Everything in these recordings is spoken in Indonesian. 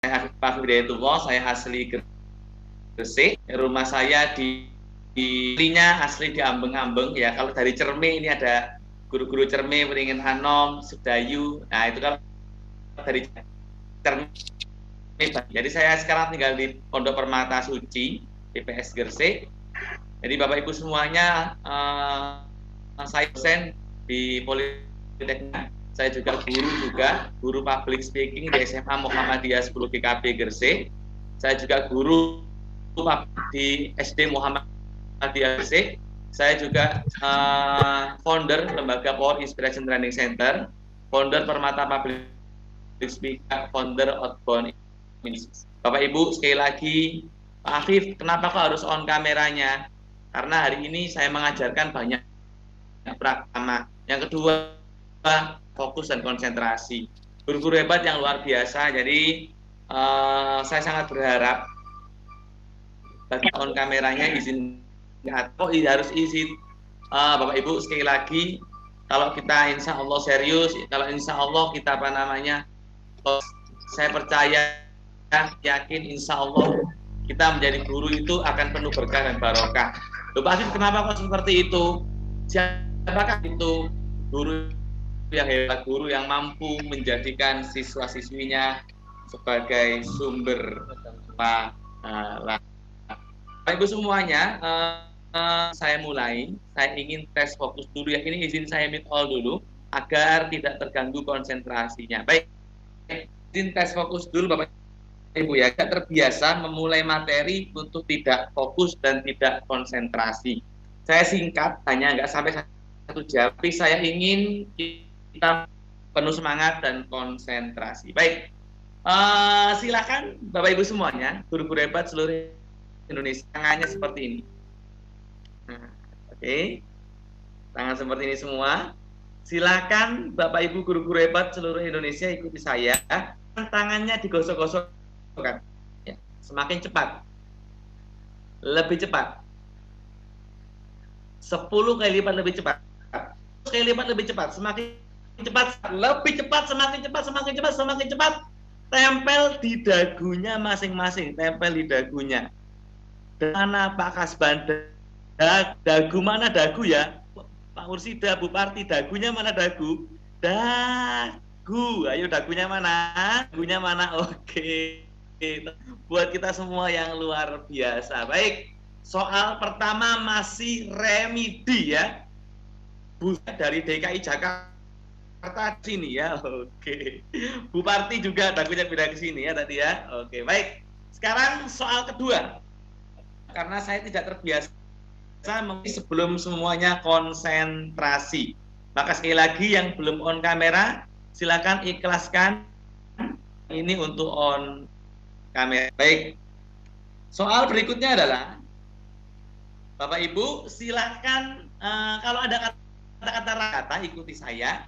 Pak Hidayatullah, saya asli Gresik. Rumah saya di asli di Ambeng-Ambeng ya. Kalau dari Cerme ini ada guru-guru Cerme, Beringin Hanom, Sedayu. Nah itu kalau dari Cerme. Jadi saya sekarang tinggal di Pondok Permata Suci, PPS Gresik. Jadi Bapak Ibu semuanya, saya dosen di Politeknik. Saya juga guru public speaking di SMA Muhammadiyah 10 GKP Gresik. Saya juga guru di SD Muhammadiyah Gresik. Saya juga founder lembaga Power Inspiration Training Center, founder Permata Public Speaking, founder Outbound. Bapak Ibu, sekali lagi, Pak Afif, kenapa kok harus on kameranya? Karena hari ini saya mengajarkan banyak pertama. Yang kedua, fokus dan konsentrasi. Guru-guru hebat yang luar biasa. Jadi saya sangat berharap bagi on kameranya izin atau harus izin Bapak Ibu sekali lagi, kalau kita insya Allah serius, kalau insya Allah kita saya percaya, yakin insya Allah kita menjadi guru itu akan penuh berkah dan barokah. Loh Pak Afif, kenapa kok seperti itu? Siapakah itu guru yang hebat, guru yang mampu menjadikan siswa-siswinya sebagai sumber pahala. Bapak Ibu semuanya, saya mulai. Saya ingin tes fokus dulu ya. Ini izin saya mute all dulu agar tidak terganggu konsentrasinya. Baik, izin tes fokus dulu Bapak Ibu ya. Agak terbiasa memulai materi untuk tidak fokus dan tidak konsentrasi. Saya singkat, hanya nggak sampai 1 jam. Tapi saya ingin kita penuh semangat dan konsentrasi. Baik, silakan Bapak Ibu semuanya, guru-guru hebat seluruh Indonesia, tangannya seperti ini. Nah, oke, tangan seperti ini semua. Silakan Bapak Ibu guru-guru hebat seluruh Indonesia ikuti saya. Tangannya digosok-gosokkan, ya, semakin cepat, lebih cepat, 10 kali lipat lebih cepat, 10 kali lipat lebih cepat, semakin cepat, lebih cepat, semakin cepat, semakin cepat, semakin cepat. Tempel di dagunya masing-masing, tempel di dagunya. Mana Pak Kasban? Dagu mana dagu ya? Pak Mursida, Bu Parti, dagunya mana dagu? Dagu. Ayo dagunya mana? Dagunya mana? Oke. Buat kita semua yang luar biasa. Baik. Soal pertama masih remedi ya. Bu dari DKI Jakarta sini ya. Oke. Bu Parti juga dagunya pindah ke sini ya tadi ya. Oke, baik. Sekarang soal kedua. Karena saya tidak terbiasa sebelum semuanya konsentrasi. Maka sekali lagi yang belum on kamera, silakan ikhlaskan ini untuk on kamera. Baik. Soal berikutnya adalah, Bapak Ibu silakan kalau ada kata-kata ikuti saya.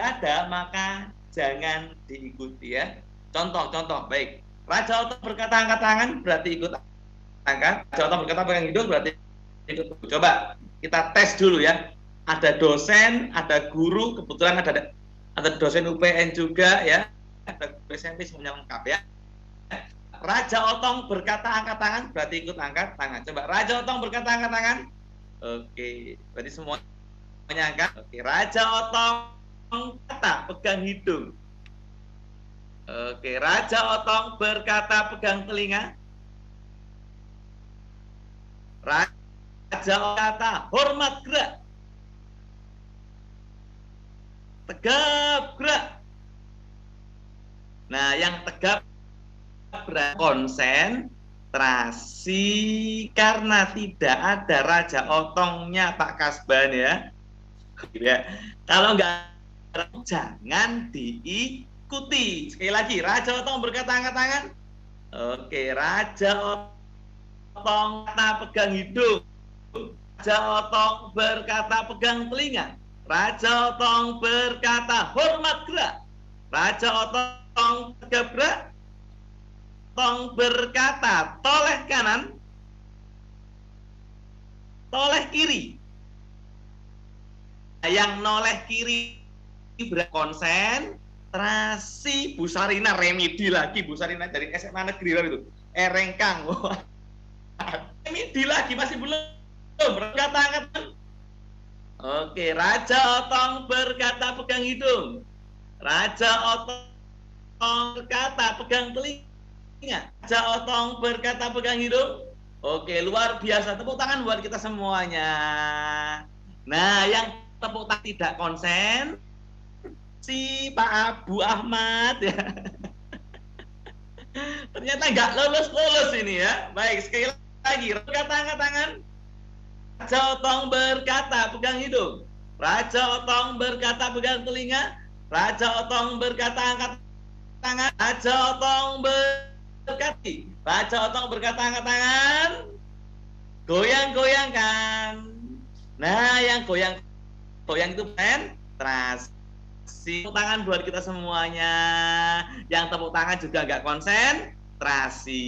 Ada maka jangan diikuti ya. Contoh, baik. Raja Oto berkata angkat tangan berarti ikut angkat. Raja Oto berkata pegang hidung berarti ikut. Coba kita tes dulu ya. Ada dosen, ada guru, kebetulan ada dosen UPN juga ya. Ada SMP semuanya lengkap ya. Raja Otong berkata angkat tangan berarti ikut angkat tangan. Coba Raja Otong berkata angkat tangan. Oke, berarti semuanya angkat. Oke, Raja Otong kata pegang hidung. Oke, Raja Otong berkata pegang telinga. Raja Otong kata hormat gerak. Tegap gerak. Nah, yang tegap konsentrasi karena tidak ada Raja Otongnya Pak Kasban ya. Kalau enggak jangan diikuti. Sekali lagi, Raja Otong berkata angkat tangan. Oke, Raja Otong kata pegang hidung. Raja Otong berkata pegang telinga. Raja Otong berkata hormat gerak. Raja Otong tegap gerak. Otong berkata toleh kanan, toleh kiri. Yang noleh kiri konsentrasi, Terasi Bu Sarina remedi lagi, Bu Sarina dari SMA Negeri itu. Erengkang. Remedi lagi masih belum. Kata-kata. Oke, Raja Otong berkata pegang hidung. Raja Otong berkata pegang telinga. Raja Otong berkata pegang hidung. Oke, luar biasa. Tepuk tangan buat kita semuanya. Nah, yang tepuk tangan tidak konsen si Pak Abu Ahmad ya. Ternyata nggak lolos ini ya. Baik, sekali lagi. Berkata angkat tangan. Raja Otong berkata pegang hidung. Raja Otong berkata pegang telinga. Raja Otong berkata angkat tangan. Raja Otong berkata. Raja Otong berkata angkat tangan. Goyang-goyangkan. Nah, yang goyang itu pentrasi. Tepuk tangan buat kita semuanya. Yang tepuk tangan juga nggak konsentrasi.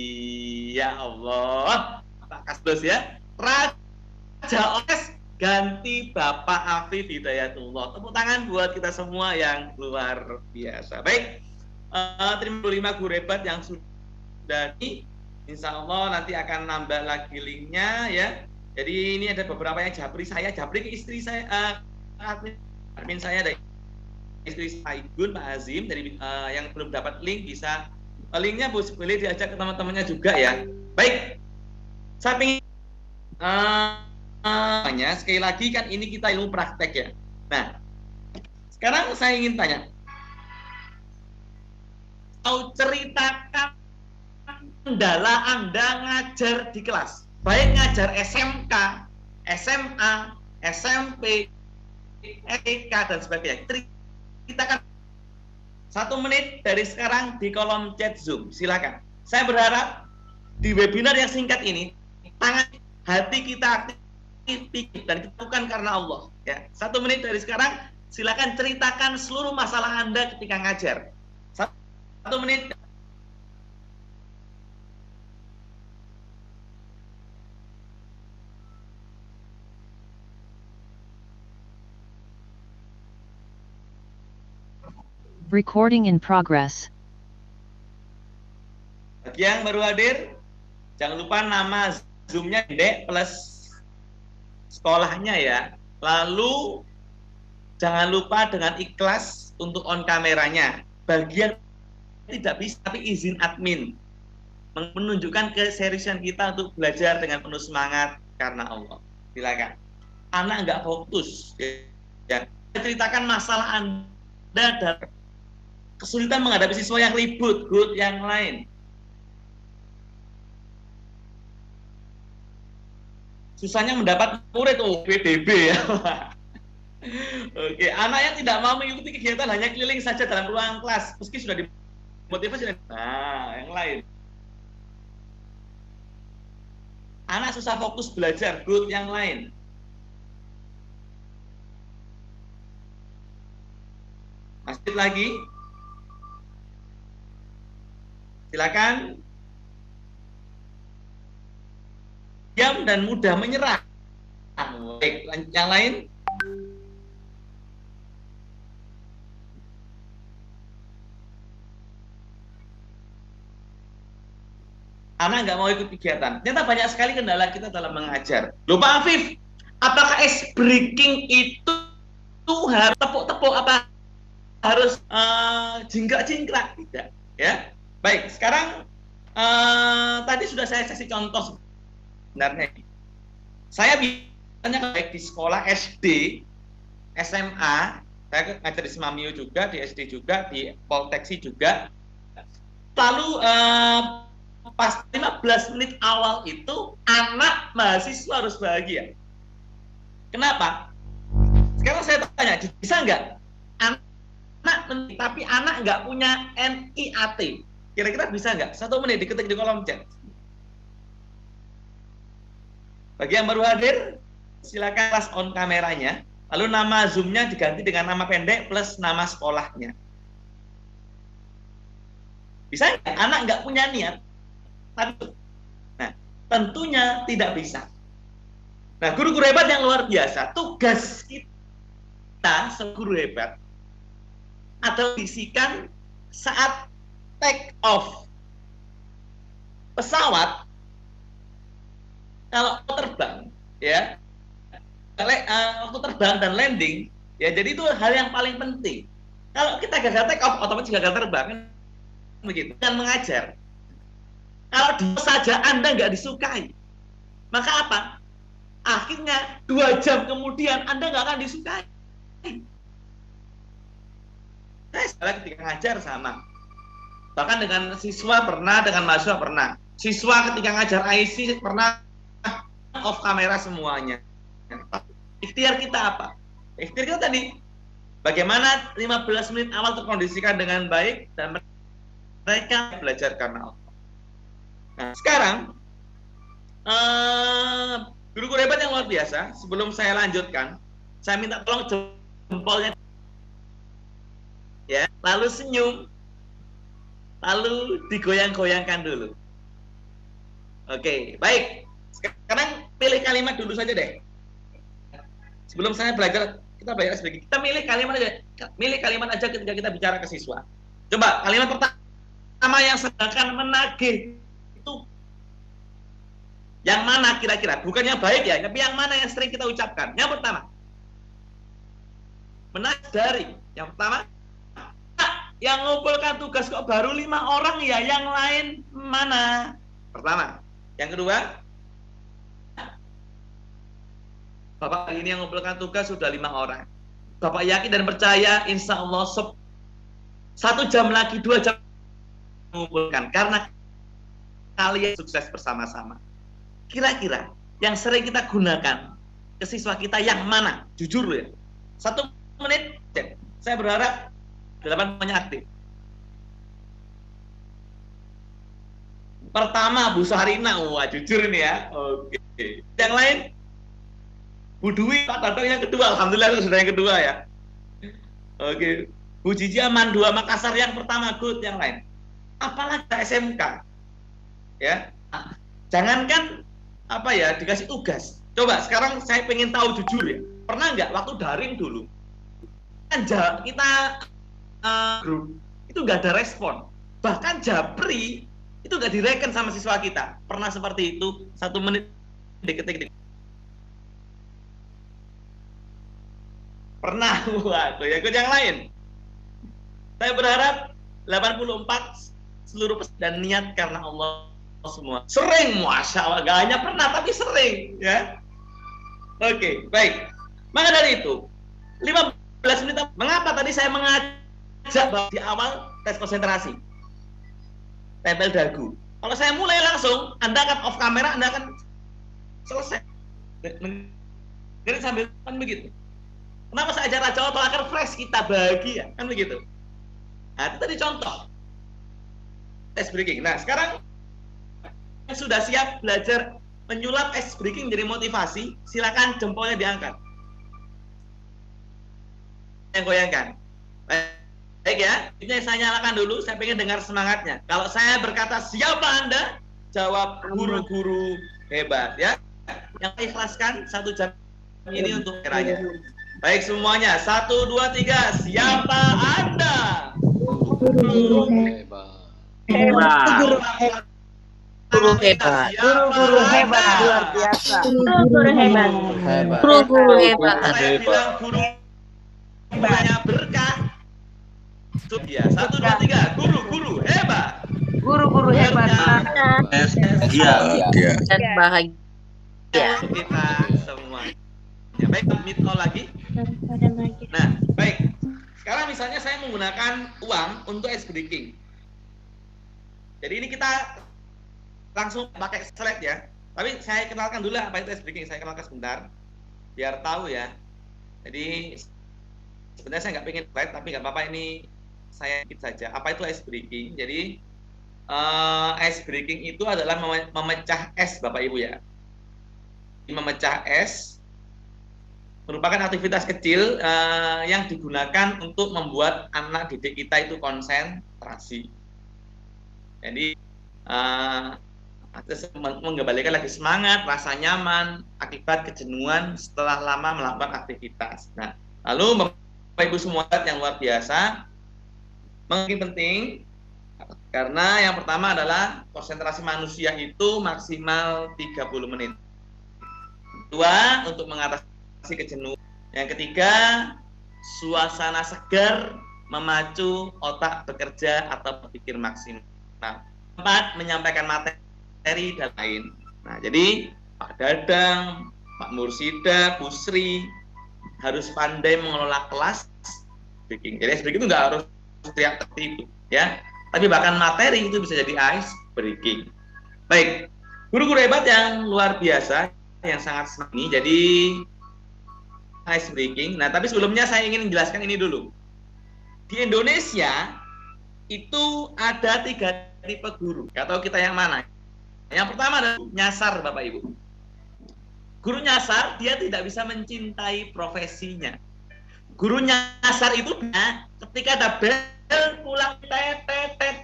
Ya Allah. Pak Kasdos ya. Raja Oes ganti Bapak Afif Hidayatullah. Tepuk tangan buat kita semua yang luar biasa. Baik. Terima kasih 5 guru hebat yang sudah di. Insya Allah nanti akan nambah lagi linknya ya. Jadi ini ada beberapa yang japri ke istri saya, admin saya dari istri Igun Pak Azim dari yang belum dapat link bisa linknya boleh diajak ke teman-temannya juga ya. Baik, saya ingin sekali lagi kan ini kita ilmu praktek ya. Nah, sekarang saya ingin tanya, mau ceritakan kendala Anda ngajar di kelas, baik ngajar SMK, SMA, SMP, STK dan sebagainya. Ceritakan 1 menit dari sekarang di kolom chat Zoom. Silakan. Saya berharap di webinar yang singkat ini tangan hati kita aktif dan kita lakukan karena Allah. Ya, 1 menit dari sekarang silakan ceritakan seluruh masalah Anda ketika ngajar. 1 menit. Recording in progress. Bagi yang baru hadir, jangan lupa nama Zoom-nya Dek plus sekolahnya ya. Lalu jangan lupa dengan ikhlas untuk on kameranya. Bagi yang tidak bisa tapi izin admin, menunjukkan keseriusan kita untuk belajar dengan penuh semangat karena Allah. Silakan. Anak nggak fokus ya. Ceritakan masalah Anda dan kesulitan menghadapi siswa yang ribut, yang lain. Susahnya mendapat murid PDB ya. Oke, anak yang tidak mau mengikuti kegiatan hanya keliling saja dalam ruang kelas, meski sudah dimotivasi. Nah, yang lain. Anak susah fokus belajar, yang lain. Masih lagi? Silakan. Diam dan mudah menyerah. Baik, yang lain? Anak nggak mau ikut kegiatan. Ternyata banyak sekali kendala kita dalam mengajar. Loh Pak Afif, apakah ice breaking itu harus tepuk-tepuk apa harus jingkrak-jingkrak? Tidak, ya. Baik, sekarang tadi sudah saya kasih contoh sebenarnya. Saya biasanya baik di sekolah SD, SMA, saya ngajar di Semamio juga, di SD juga, di Polteksi juga. Lalu pas 15 menit awal itu anak mahasiswa harus bahagia. Kenapa? Sekarang saya tanya, bisa nggak anak tapi anak nggak punya NIAT? Kira-kira bisa nggak? 1 menit diketik di kolom chat. Bagi yang baru hadir, silakan kelas on kameranya. Lalu nama Zoom-nya diganti dengan nama pendek plus nama sekolahnya. Bisa nggak? Anak nggak punya niat. Nah, tentunya tidak bisa. Nah, guru-guru hebat yang luar biasa, tugas kita sebagai guru hebat atau bisikan saat take off pesawat. Kalau terbang, ya, waktu terbang dan landing, ya, jadi itu hal yang paling penting. Kalau kita gagal take off, otomatis gagal terbang, begitu. Dan mengajar. Kalau saja Anda nggak disukai, maka apa? Akhirnya 2 jam kemudian Anda nggak akan disukai. Saya ketika ngajar sama. Bahkan dengan siswa pernah, dengan mahasiswa pernah. Siswa ketika ngajar IC pernah off kamera semuanya. Ikhtiar kita apa? Ikhtiar kita tadi, bagaimana 15 menit awal terkondisikan dengan baik dan mereka belajar karena Allah. Nah, sekarang guru-guru hebat yang luar biasa. Sebelum saya lanjutkan, saya minta tolong jempolnya, ya, lalu senyum, lalu digoyang-goyangkan dulu. Oke, baik. Sekarang pilih kalimat dulu saja deh. Sebelum saya belajar, kita belajar sedikit. Kita milih kalimat aja. Milih kalimat aja ketika kita bicara ke siswa. Coba kalimat pertama yang sedangkan menagih itu yang mana kira-kira? Bukan yang baik ya, tapi yang mana yang sering kita ucapkan? Yang pertama, menagih dari. Yang pertama, yang ngumpulkan tugas kok baru 5 orang ya, yang lain mana? Pertama. Yang kedua, Bapak hari ini yang mengumpulkan tugas sudah 5 orang. Bapak yakin dan percaya, insya Allah 1 jam lagi, 2 jam mengumpulkan. Karena kalian sukses bersama-sama. Kira-kira yang sering kita gunakan ke siswa kita yang mana? Jujur ya. 1 menit, saya berharap 8 semuanya aktif. Pertama, Bu Sahrina, wah jujur ini ya. Oke. Yang lain, Bu Dwi, Pak Tato yang kedua, alhamdulillah sudah yang kedua ya. Oke. Bu Jiji Aman 2 Makassar yang pertama, good. Yang lain, apalagi SMK, ya. Jangankan apa ya dikasih tugas. Coba sekarang saya pengen tahu jujur ya. Pernah nggak waktu daring dulu? Kan kita grup itu nggak ada respon. Bahkan japri itu nggak direken sama siswa kita. Pernah seperti itu? 1 menit diketik. Pernah. Waduh, ya ikut yang lain. Saya berharap 84 seluruh dan niat karena Allah semua. Sering, masya Allah, gak hanya pernah tapi sering, ya. Oke, baik. Maka dari itu 15 menit. Mengapa tadi saya mengajak di awal tes konsentrasi? Tempel dagu. Kalau saya mulai langsung, Anda akan off kamera, Anda akan selesai. Jadi sambil kan begitu. Kenapa saya ajar Raja Oto agar fresh kita bahagia, kan begitu. Nah, itu tadi contoh ice breaking. Nah, sekarang yang sudah siap belajar menyulap ice breaking jadi motivasi, silakan jempolnya diangkat. Yang goyangkan. Baik ya, ini saya nyalakan dulu, saya pengen dengar semangatnya. Kalau saya berkata siapa Anda, jawab guru-guru hebat ya. Yang ikhlaskan 1 jam ini untuk eranya. Baik semuanya, 1, 2, 3. Siapa Anda? Guru hebat. Guru hebat. Guru hebat luar biasa. Guru hebat. Guru hebat. Saya bilang guru banyak berkah. Ya, 1, 2, 3. Guru hebat. Guru hebat. Bahagia. Dan bahagia. Kita semua. Ya, baik, meet call lagi. Nah, baik. Sekarang misalnya saya menggunakan uang untuk ice breaking. Jadi ini kita langsung pakai slide ya. Tapi saya kenalkan dulu apa itu ice breaking. Saya kenalkan sebentar, biar tahu ya. Jadi sebenarnya saya nggak pengen slide, tapi nggak apa-apa, ini saya sedikit saja. Apa itu ice breaking? Jadi ice breaking itu adalah memecah es, Bapak Ibu ya. Memecah es merupakan aktivitas kecil yang digunakan untuk membuat anak didik kita itu konsentrasi. Jadi mengembalikan lagi semangat, rasa nyaman akibat kejenuhan setelah lama melakukan aktivitas. Nah, lalu Bapak Ibu semua yang luar biasa, Makin penting karena yang pertama adalah konsentrasi manusia itu maksimal 30 menit. Kedua, untuk mengatasi kejenuhan. Yang ketiga, suasana segar memacu otak bekerja atau berpikir maksimal. Keempat, menyampaikan materi dan lain. Nah, jadi Pak Dadang, Pak Mursida, Bu Sri harus pandai mengelola kelas speaking. Jadi speaking itu nggak harus teriak tertipu, ya. Tapi bahkan materi itu bisa jadi ice breaking. Baik, guru-guru hebat yang luar biasa, yang sangat senang ini. Jadi ice breaking. Nah, tapi sebelumnya saya ingin menjelaskan ini dulu. Di Indonesia itu ada 3 tipe guru. Gak tahu kita yang mana. Yang pertama adalah nyasar, Bapak Ibu. Guru nyasar, dia tidak bisa mencintai profesinya. Guru nyasar itu ketika ada bel pulang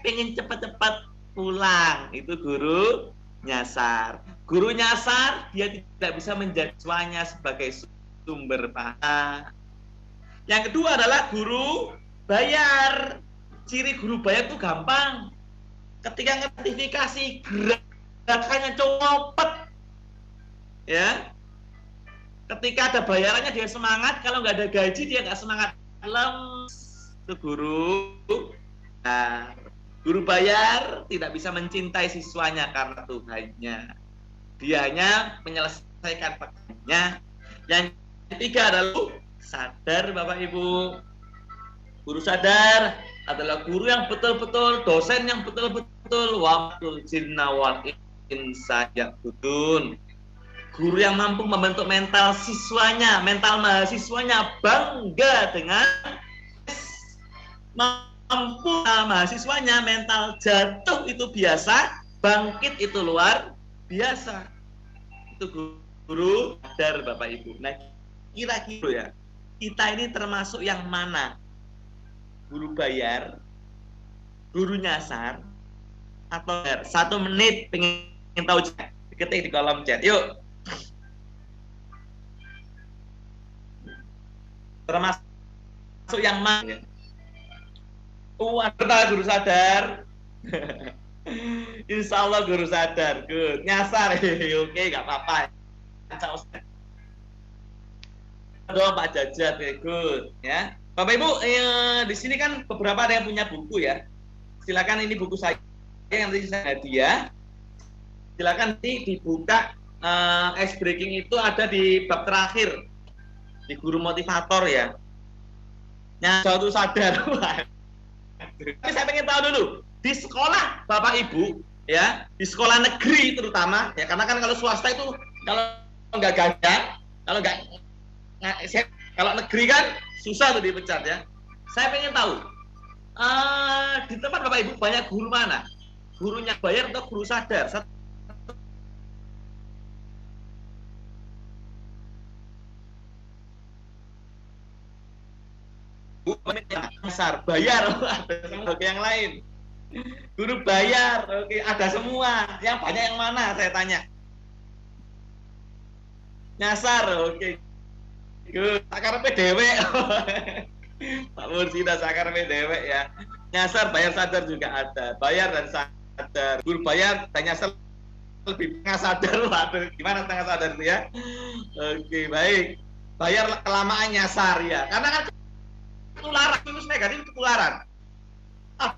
pengen cepat-cepat pulang, itu guru nyasar. Guru nyasar dia tidak bisa menjadi siswanya sebagai sumber pahala. Yang kedua adalah guru bayar. Ciri guru bayar itu gampang. Ketika notifikasi gerakannya copet, ya. Ketika ada bayarannya dia semangat, kalau nggak ada gaji dia nggak semangat. Lemes itu guru. Nah, guru bayar tidak bisa mencintai siswanya karena Tuhannya. Dia hanya menyelesaikan pekerjaannya. Yang ketiga adalah sadar, Bapak Ibu. Guru sadar adalah guru yang betul-betul, dosen yang betul-betul waqtul jinna wal insa ya'budun. Guru yang mampu membentuk mental siswanya, mental mahasiswanya bangga dengan mampu mahasiswanya, mental jatuh itu biasa, bangkit itu luar biasa. Itu guru sadar, Bapak Ibu. Nah, kira-kira ya, kita ini termasuk yang mana? Guru bayar, guru nyasar, atau 1 menit pengen tahu chat, ketik di kolom chat. Yuk. Termasuk yang mana? Ada guru sadar. Insya Allah guru sadar. Good. Nyasar. Oke, nggak apa-apa. Doa Pak Jajat. Good. Ya. Bapak Ibu, di sini kan beberapa ada yang punya buku ya. Silakan, ini buku saya yang nanti saya hadiah. Silakan nanti dibuka. Ice breaking itu ada di bab terakhir. Di guru motivator ya. Nyata sadar. Tapi saya pengen tahu dulu, di sekolah Bapak Ibu ya, di sekolah negeri terutama ya, karena kan kalau swasta itu kalau nggak gagah, kalau negeri kan susah tuh dipecat ya. Saya pengen tahu di tempat Bapak Ibu banyak guru mana? Gurunya bayar atau guru sadar? Besar bayar, oke, yang lain guru bayar, oke, ada semua. Yang banyak yang mana saya tanya? Nyasar, oke. Sakar PDW. Pak Mursida sakar PDW ya. Nyasar, bayar, sadar juga ada. Bayar dan sadar. Guru bayar dan nyasar lebih tengah sadar. Waduh, gimana tengah sadar itu ya? Oke, baik. Bayar kelamaan nyasar ya. Karena kan ketularan, virus negatif itu ketularan.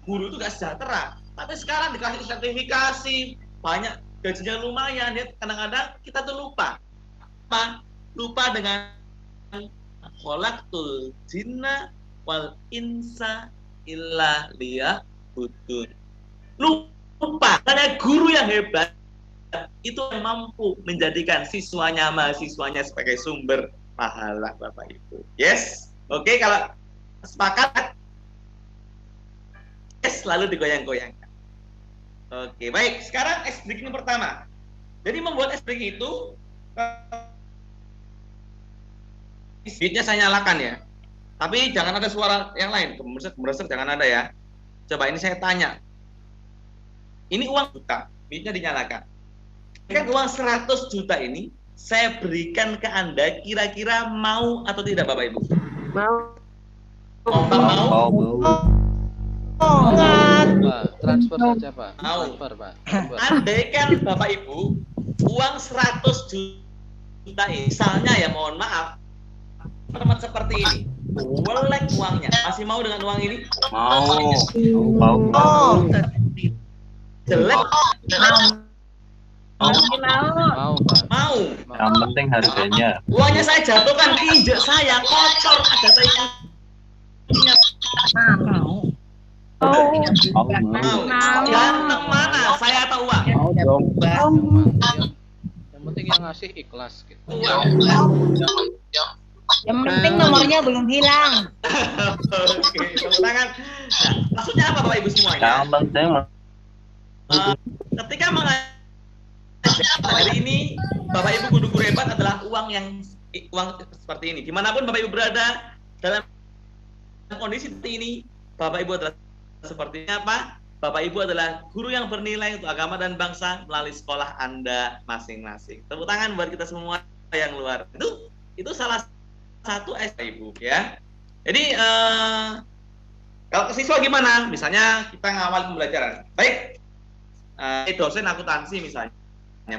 Guru itu gak sejahtera. Tapi sekarang dikasih sertifikasi, banyak gajinya lumayan. Ya, kadang-kadang kita tuh lupa. Lupa dengan khalaqtul jinna wal insa illa liya'budun. Lupa, karena guru yang hebat itu yang mampu menjadikan siswanya, mahasiswanya sebagai sumber pahala, Bapak Ibu. Yes? Oke, kalau sepakat, yes, lalu digoyang-goyangkan. Oke, baik. Sekarang ice breaking pertama. Jadi membuat ice breaking itu, speednya saya nyalakan ya. Tapi jangan ada suara yang lain. Gemereser jangan ada ya. Coba ini saya tanya. Ini uang juta, speednya dinyalakan. Kan uang 100 juta ini saya berikan ke Anda, kira-kira mau atau tidak, Bapak Ibu? Mau. Mau. Pak, transfer saja Pak. Mau. Transfer Pak. Transfer. Andai kan Bapak Ibu uang 100 juta ini, misalnya ya mohon maaf, tempat seperti ini, welek uangnya, masih mau dengan uang ini? Mau. Jelek? Mau Pak. Mau. Yang penting harganya. Uangnya saya jatuhkan ke injek saya, kotor, ada tai. Mau. Mau. Ganteng mana? Saya atau uang? Mau dong. Yang penting yang ngasih ikhlas gitu. Uang. Yang penting nomornya belum hilang. Oke, tepuk tangan. Nah, maksudnya apa Bapak Ibu semuanya? Yang penting Ketika mengajar hari ini, Bapak Ibu guru-guru hebat adalah uang seperti ini. Dimanapun Bapak Ibu berada dalam kondisi seperti ini, Bapak Ibu adalah seperti apa? Bapak Ibu adalah guru yang bernilai untuk agama dan bangsa melalui sekolah Anda masing-masing. Tepuk tangan buat kita semua yang luar. Itu salah satu Ibu ya. Jadi kalau ke siswa gimana? Misalnya kita ngawal pembelajaran. Baik. Dosen akuntansi misalnya.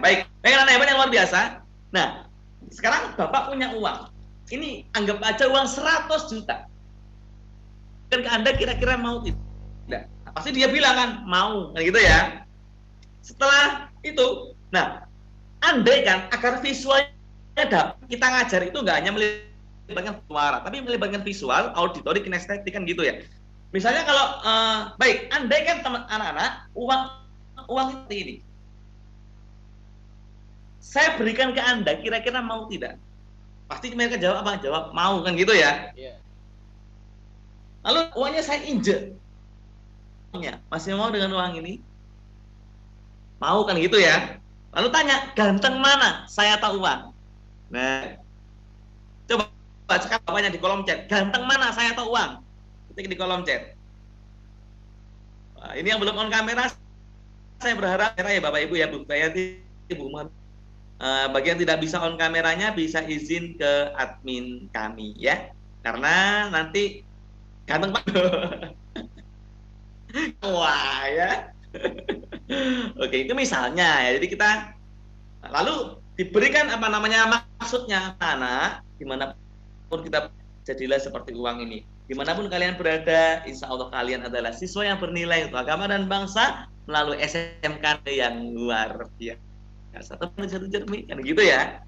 Baik. Anak hebat yang luar biasa. Nah, sekarang Bapak punya uang. Ini anggap aja uang 100 juta. Dan ke Anda kira-kira mau tidak? Pasti dia bilang kan mau, kan gitu ya. Setelah itu, nah, andai kan agar visualnya dapat, kita ngajar itu nggak hanya melibatkan suara, tapi melibatkan visual, auditori, kinestetik kan gitu ya. Misalnya kalau baik, andai kan teman anak-anak uang seperti ini, saya berikan ke Anda, kira-kira mau tidak? Pasti mereka jawab apa? Jawab mau, kan gitu ya. Iya. Lalu uangnya saya injek, masih mau dengan uang ini? Mau, kan gitu ya. Lalu tanya, ganteng mana? Saya tahu uang. Nah, coba sekarang bapaknya di kolom chat, ganteng mana? Saya tahu uang. Ketik di kolom chat. Nah, ini yang belum on kamera, saya berharap ya Bapak Ibu ya, Bu Bayati, Bu Muhammad. Bagi yang tidak bisa on kameranya bisa izin ke admin kami ya, karena nanti ganteng Pak. Wah ya. Oke, itu misalnya ya. Jadi kita lalu diberikan apa namanya maksudnya anak, dimanapun kita jadilah seperti uang ini. Dimanapun kalian berada, insya Allah kalian adalah siswa yang bernilai untuk agama dan bangsa melalui SMK yang luar biasa. Satu jermi kan gitu ya.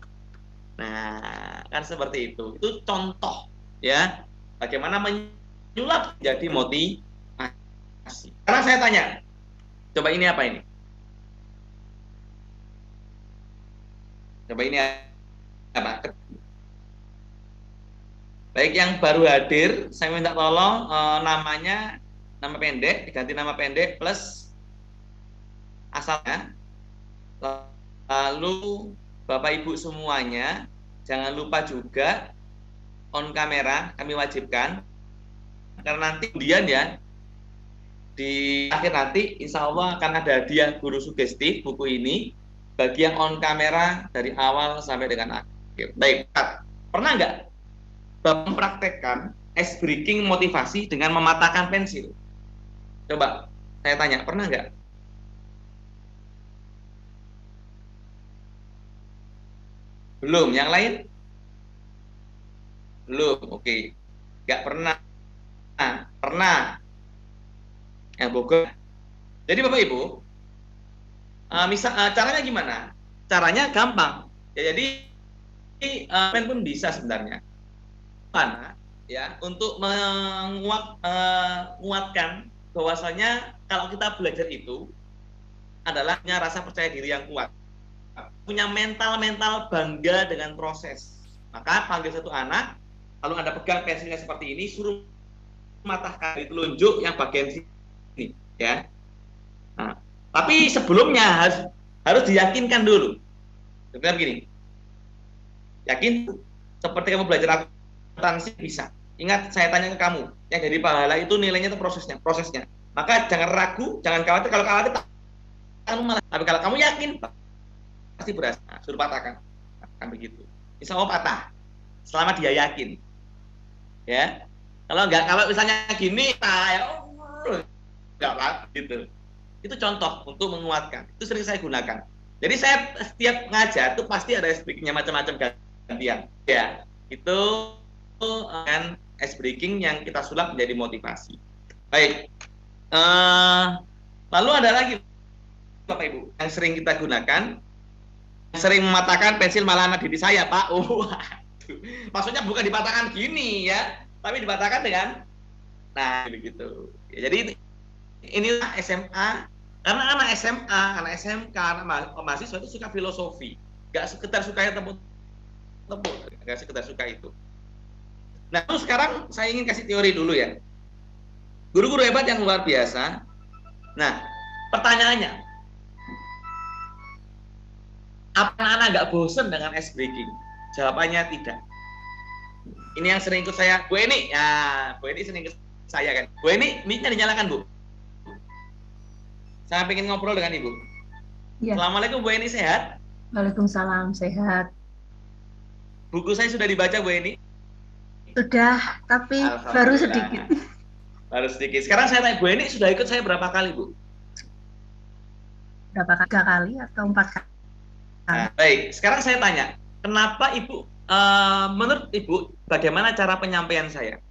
Nah, kan seperti itu. Itu contoh ya bagaimana menyulap jadi motivasi. Sekarang saya tanya, coba ini apa ini? Coba ini apa? Baik yang baru hadir, saya minta tolong namanya, nama pendek, diganti nama pendek plus asalnya. Lalu Bapak Ibu semuanya jangan lupa juga on kamera, kami wajibkan, karena nanti kemudian ya di akhir nanti insya Allah akan ada hadiah guru sugesti buku ini bagi yang on kamera dari awal sampai dengan akhir. Baik, pernah nggak Bapak mempraktekkan ice breaking motivasi dengan mematahkan pensil? Coba saya tanya, pernah nggak? Belum, yang lain? Belum, oke. Nggak pernah. Nah, pernah. Ya, Bogor. Jadi Bapak Ibu, caranya gimana? Caranya gampang. Ya, jadi pun bisa sebenarnya. Mana ya untuk menguatkan bahwasanya kalau kita belajar itu adalah punya rasa percaya diri yang kuat, punya mental bangga dengan proses. Maka panggil satu anak, lalu Anda pegang pensilnya seperti ini, suruh matahkan di telunjuk yang bagian sini ya. Nah, tapi sebelumnya harus diyakinkan dulu. Sebenarnya begini, yakin seperti kamu belajar akuntansi bisa. Ingat saya tanya ke kamu, yang jadi pahala itu nilainya itu prosesnya. Maka jangan ragu, jangan khawatir. Kalau khawatir kamu malah. Tapi kalau kamu yakin pasti berhasil. Nah, suruh patahkan. Kan begitu. Insya Allah patah. Selama dia yakin. Ya. Kalau misalnya gini, nggak apa gitu. Itu contoh untuk menguatkan. Itu sering saya gunakan. Jadi saya setiap ngajar itu pasti ada ice breaking-nya macam-macam gantian. Ya, itu kan ice breaking yang kita sulap menjadi motivasi. Baik. Lalu ada lagi Bapak Ibu yang sering kita gunakan, yang sering mematahkan pensil malah anak didik saya, Pak. Maksudnya bukan dipatahkan gini ya, tapi dipatahkan dengan gitu. Ya, jadi inilah SMA, karena anak SMA, anak SMK, anak mahasiswa itu suka filosofi, nggak sekedar sukanya tepuk, nggak sekedar suka itu. Nah, terus sekarang saya ingin kasih teori dulu ya. Guru-guru hebat yang luar biasa. Nah, pertanyaannya, apa anak-anak nggak bosen dengan ice breaking? Jawabannya tidak. Ini yang sering ikut saya, Bu Eni. Ya, Bu Eni sering ikut saya kan. Bu Eni, mic-nya dinyalakan, Bu. Saya pengen ngobrol dengan Ibu. Ya. Assalamualaikum, Bu Eni, sehat? Waalaikumsalam, sehat. Buku saya sudah dibaca, Bu Eni? Sudah, tapi baru sedikit. Baru sedikit. Sekarang saya tanya, Bu Eni sudah ikut saya berapa kali, Bu? Berapa kali? 3 kali atau 4 kali? Nah, baik, sekarang saya tanya, kenapa Ibu, menurut Ibu, bagaimana cara penyampaian saya?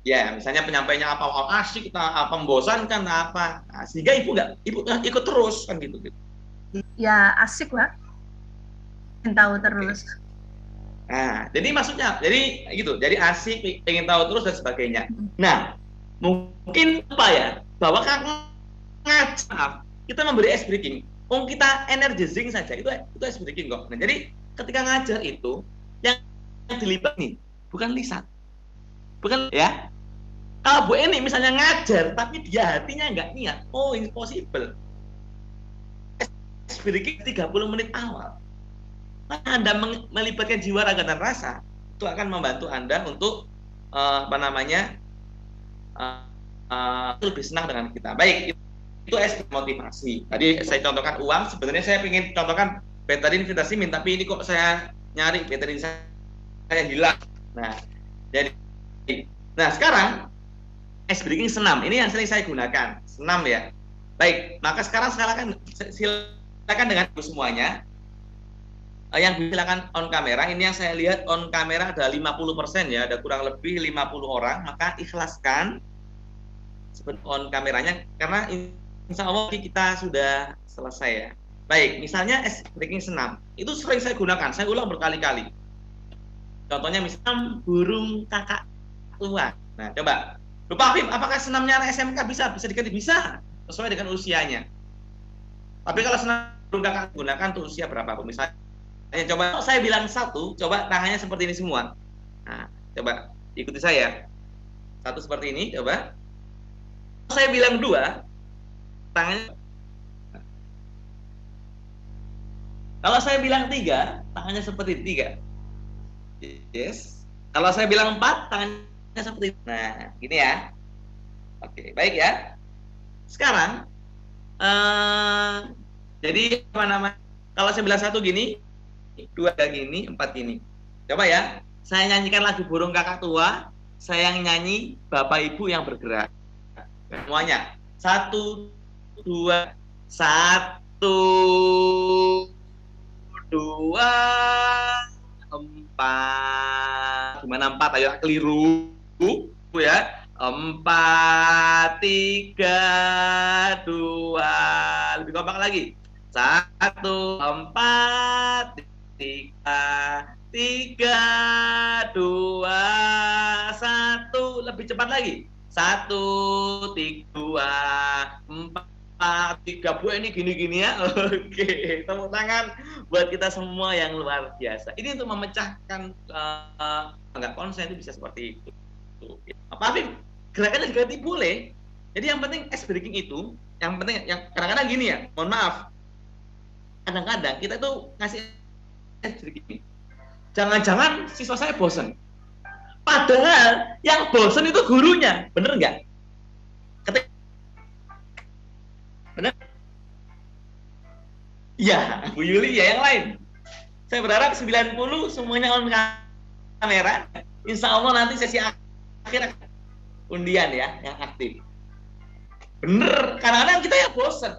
Ya, misalnya penyampaiannya apa, asik, apa membosankan, apa, nah, sehingga Ibu ikut terus kan gitu. Ya asik lah, ingin tahu terus. Nah, jadi maksudnya, jadi gitu, jadi asik, ingin tahu terus dan sebagainya. Nah, mungkin apa ya, bahwa ngajar kita memberi ice breaking, kita energizing saja, itu ice breaking kok. Nah, jadi ketika ngajar itu yang dilibat nih bukan lisan, bukan ya. Kalau Bu Eni misalnya ngajar tapi dia hatinya nggak niat, impossible. Ice breaking 30 menit awal, maka Anda melibatkan jiwa, raga dan rasa, itu akan membantu Anda untuk lebih senang dengan kita. Baik, itu motivasi. Tadi saya contohkan uang, sebenarnya saya ingin contohkan betadine, vitamin, tapi ini kok saya nyari betadine saya hilang. Nah, jadi sekarang ice breaking senam, ini yang sering saya gunakan, senam ya. Baik, maka sekarang silakan dengan semuanya. Yang silakan on kamera, ini yang saya lihat on kamera ada 50% ya, ada kurang lebih 50 orang, maka ikhlaskan on kameranya, karena insya Allah kita sudah selesai ya. Baik, misalnya ice breaking senam, itu sering saya gunakan, saya ulang berkali-kali. Contohnya misalnya burung kakak tua. Nah, coba. Lupa Afif, apakah senamnya anak SMK bisa diganti? Bisa, sesuai dengan usianya. Tapi kalau senam burung kakak gunakan tuh usia berapa? Misalnya, coba saya bilang 1, coba tangannya seperti ini semua. Nah, coba ikuti saya. 1 seperti ini, coba. Saya bilang 2, tangannya. Kalau saya bilang 3, tangannya seperti 3. Yes. Kalau saya bilang 4, tangannya seperti itu. Nah, gini ya. Oke, baik ya. Sekarang, jadi apa namanya? Kalau saya bilang 1 gini, 2 gini, 4 gini. Coba ya, saya nyanyikan lagu burung kakak tua, saya yang nyanyi, bapak ibu yang bergerak. Semuanya. 1, 2, 1, 2, 4. Gimana 4? Ayo keliru ya. 4, 3, 2. Lebih kompak lagi. 1, 4, 3, 2, 1. Lebih cepat lagi. 1, 2, 4, 3. Bu ini gini-gini ya. Oke, tepuk tangan buat kita semua yang luar biasa. Ini untuk memecahkan nggak konsen itu bisa seperti itu. Apa Afif? Gerakannya diganti boleh. Jadi yang penting ice breaking itu, yang penting yang kadang-kadang gini ya. Mohon maaf. Kadang-kadang kita tuh ngasih ice breaking. Jangan-jangan siswa saya bosan. Padahal yang bosan itu gurunya, bener nggak? Bener? Ya, Bu Yuli ya, yang lain. Saya berharap 90 semuanya on kamera. Insya Allah nanti sesi akhir undian ya, yang aktif. Bener, kadang-kadang kita ya bosen.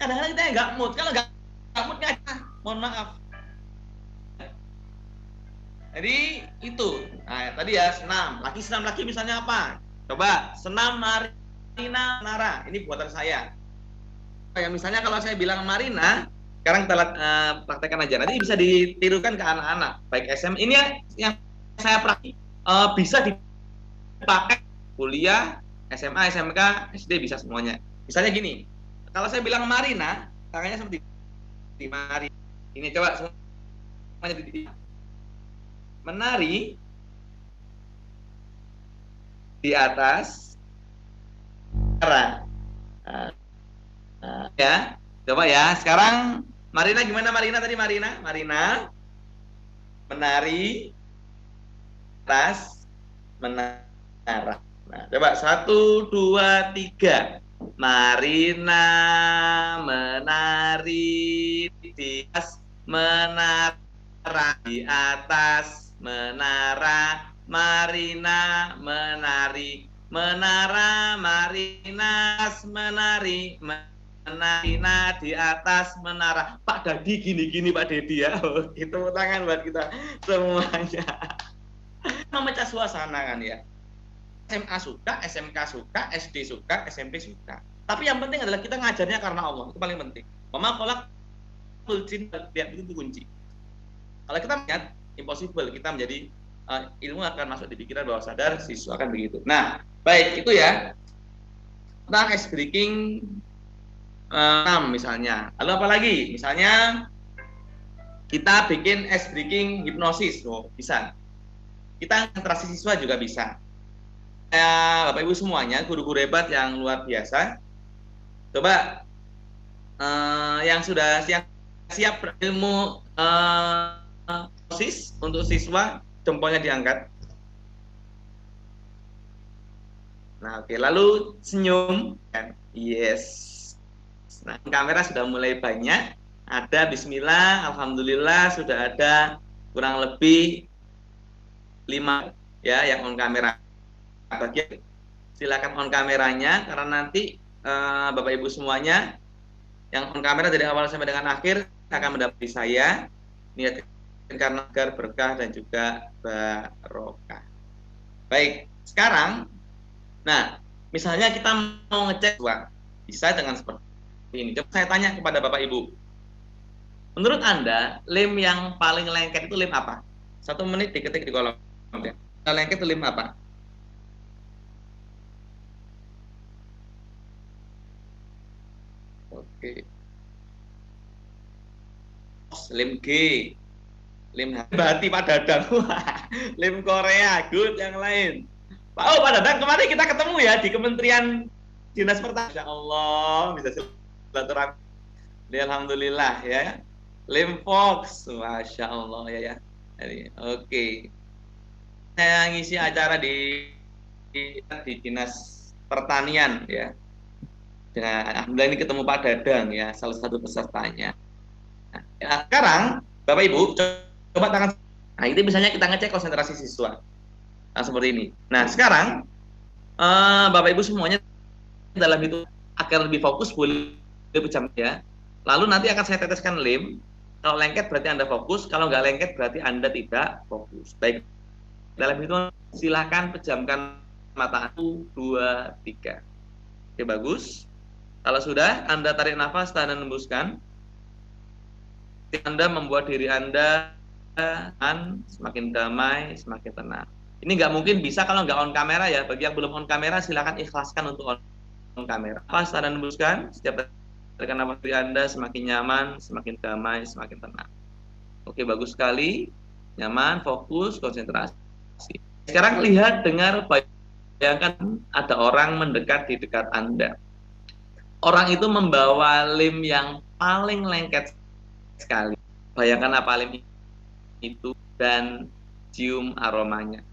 Kadang-kadang kita nggak mood. Kalau nggak mood, mohon maaf. Jadi itu, nah tadi ya senam lagi misalnya apa? Coba senam Marina Nara, ini buatan saya. Kayak misalnya kalau saya bilang Marina, sekarang kita praktekkan aja. Nanti bisa ditirukan ke anak-anak, baik SM. Ini yang saya praktik bisa dipakai kuliah, SMA, SMK, SD bisa semuanya. Misalnya gini, kalau saya bilang Marina, tangannya seperti di Mari. Ini coba semuanya di menari di atas ya, coba ya. Sekarang Marina gimana? Marina tadi Marina menari atas menara. Nah, coba 1, 2, 3. Marina menari di atas menara, di atas menara. Marina menari menara, Marina menari Marina di atas menara. Pak Dadi gini-gini Pak Dedi ya. Itu tangan buat kita semuanya. Memecah suasana kan ya. SMA suka, SMK suka, SD suka, SMP suka. Tapi yang penting adalah kita ngajarnya karena Allah. Itu paling penting. Mama kolak kulcin, lihat itu kunci. Kalau kita melihat impossible, kita menjadi ilmu akan masuk di pikiran bawah sadar, siswa akan begitu. Nah, baik itu ya tentang ice breaking 6 misalnya. Lalu apa lagi? Misalnya kita bikin ice breaking hipnosis, bisa. Kita konsentrasi siswa juga bisa. Bapak Ibu semuanya, guru-guru hebat yang luar biasa. Coba yang sudah siap berilmu hipnosis untuk siswa, jempolnya diangkat. Nah, oke. Lalu senyum. Yes. Nah, kamera sudah mulai banyak. Ada bismillah, alhamdulillah sudah ada kurang lebih 5 ya yang on kamera. Bagian silakan on kameranya karena nanti Bapak Ibu semuanya yang on kamera dari awal sampai dengan akhir akan mendapati saya. Niat karena agar berkah dan juga barokah. Baik, sekarang nah, misalnya kita mau ngecek bisa dengan seperti ini. Coba saya tanya kepada Bapak Ibu. Menurut Anda, lem yang paling lengket itu lem apa? 1 menit diketik di kolom komentar. Lengket itu lem apa? Oke. Lem G. Lem Hati Pak Dadang. Lem Korea, good yang lain. Pak Pak Dadang, kemarin kita ketemu ya di Kementerian Dinas Pertanian. Masya Allah, bisa silaturahmi. Alhamdulillah ya. Lem Fox, Masya Allah ya. Oke. Saya ngisi acara di Dinas Pertanian ya. Nah, alhamdulillah ini ketemu Pak Dadang ya, salah satu pesertanya. Nah, ya, sekarang Bapak Ibu coba tangan. Nah, itu misalnya kita ngecek konsentrasi siswa. Nah, seperti ini. Nah, sekarang Bapak Ibu semuanya dalam itu agar lebih fokus boleh pejam ya. Lalu nanti akan saya teteskan lem. Kalau lengket berarti Anda fokus, kalau nggak lengket berarti Anda tidak fokus. Baik. Dalam itu silakan pejamkan mata 1, 2, 3. Oke, bagus. Kalau sudah, Anda tarik nafas dan hembuskan. Anda membuat diri Anda semakin damai, semakin tenang. Ini nggak mungkin bisa kalau nggak on kamera ya. Bagi yang belum on kamera, silakan ikhlaskan untuk on kamera. Nafas dan hembuskan. Setiap tarikan nafas diri Anda semakin nyaman, semakin damai, semakin tenang. Oke, bagus sekali. Nyaman, fokus, konsentrasi. Sekarang lihat, dengar, bayangkan ada orang mendekat di dekat Anda. Orang itu membawa lem yang paling lengket sekali. Bayangkan apa lem itu dan cium aromanya.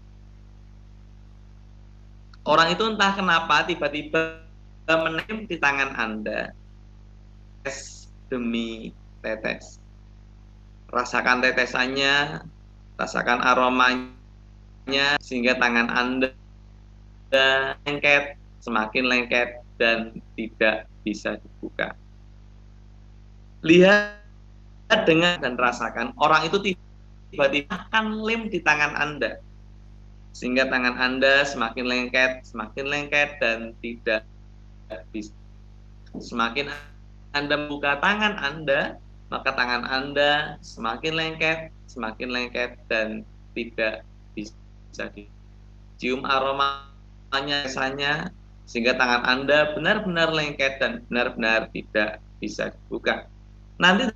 Orang itu entah kenapa tiba-tiba menem di tangan Anda. Tetes demi tetes. Rasakan tetesannya, rasakan aromanya, sehingga tangan Anda lengket, semakin lengket, dan tidak bisa dibuka. Lihat dengan dan rasakan, orang itu tiba-tiba akan lem di tangan Anda. Sehingga tangan Anda semakin lengket, dan tidak bisa. Semakin Anda membuka tangan Anda, maka tangan Anda semakin lengket, dan tidak bisa dicium aromanya, rasanya, sehingga tangan Anda benar-benar lengket dan benar-benar tidak bisa dibuka. Nanti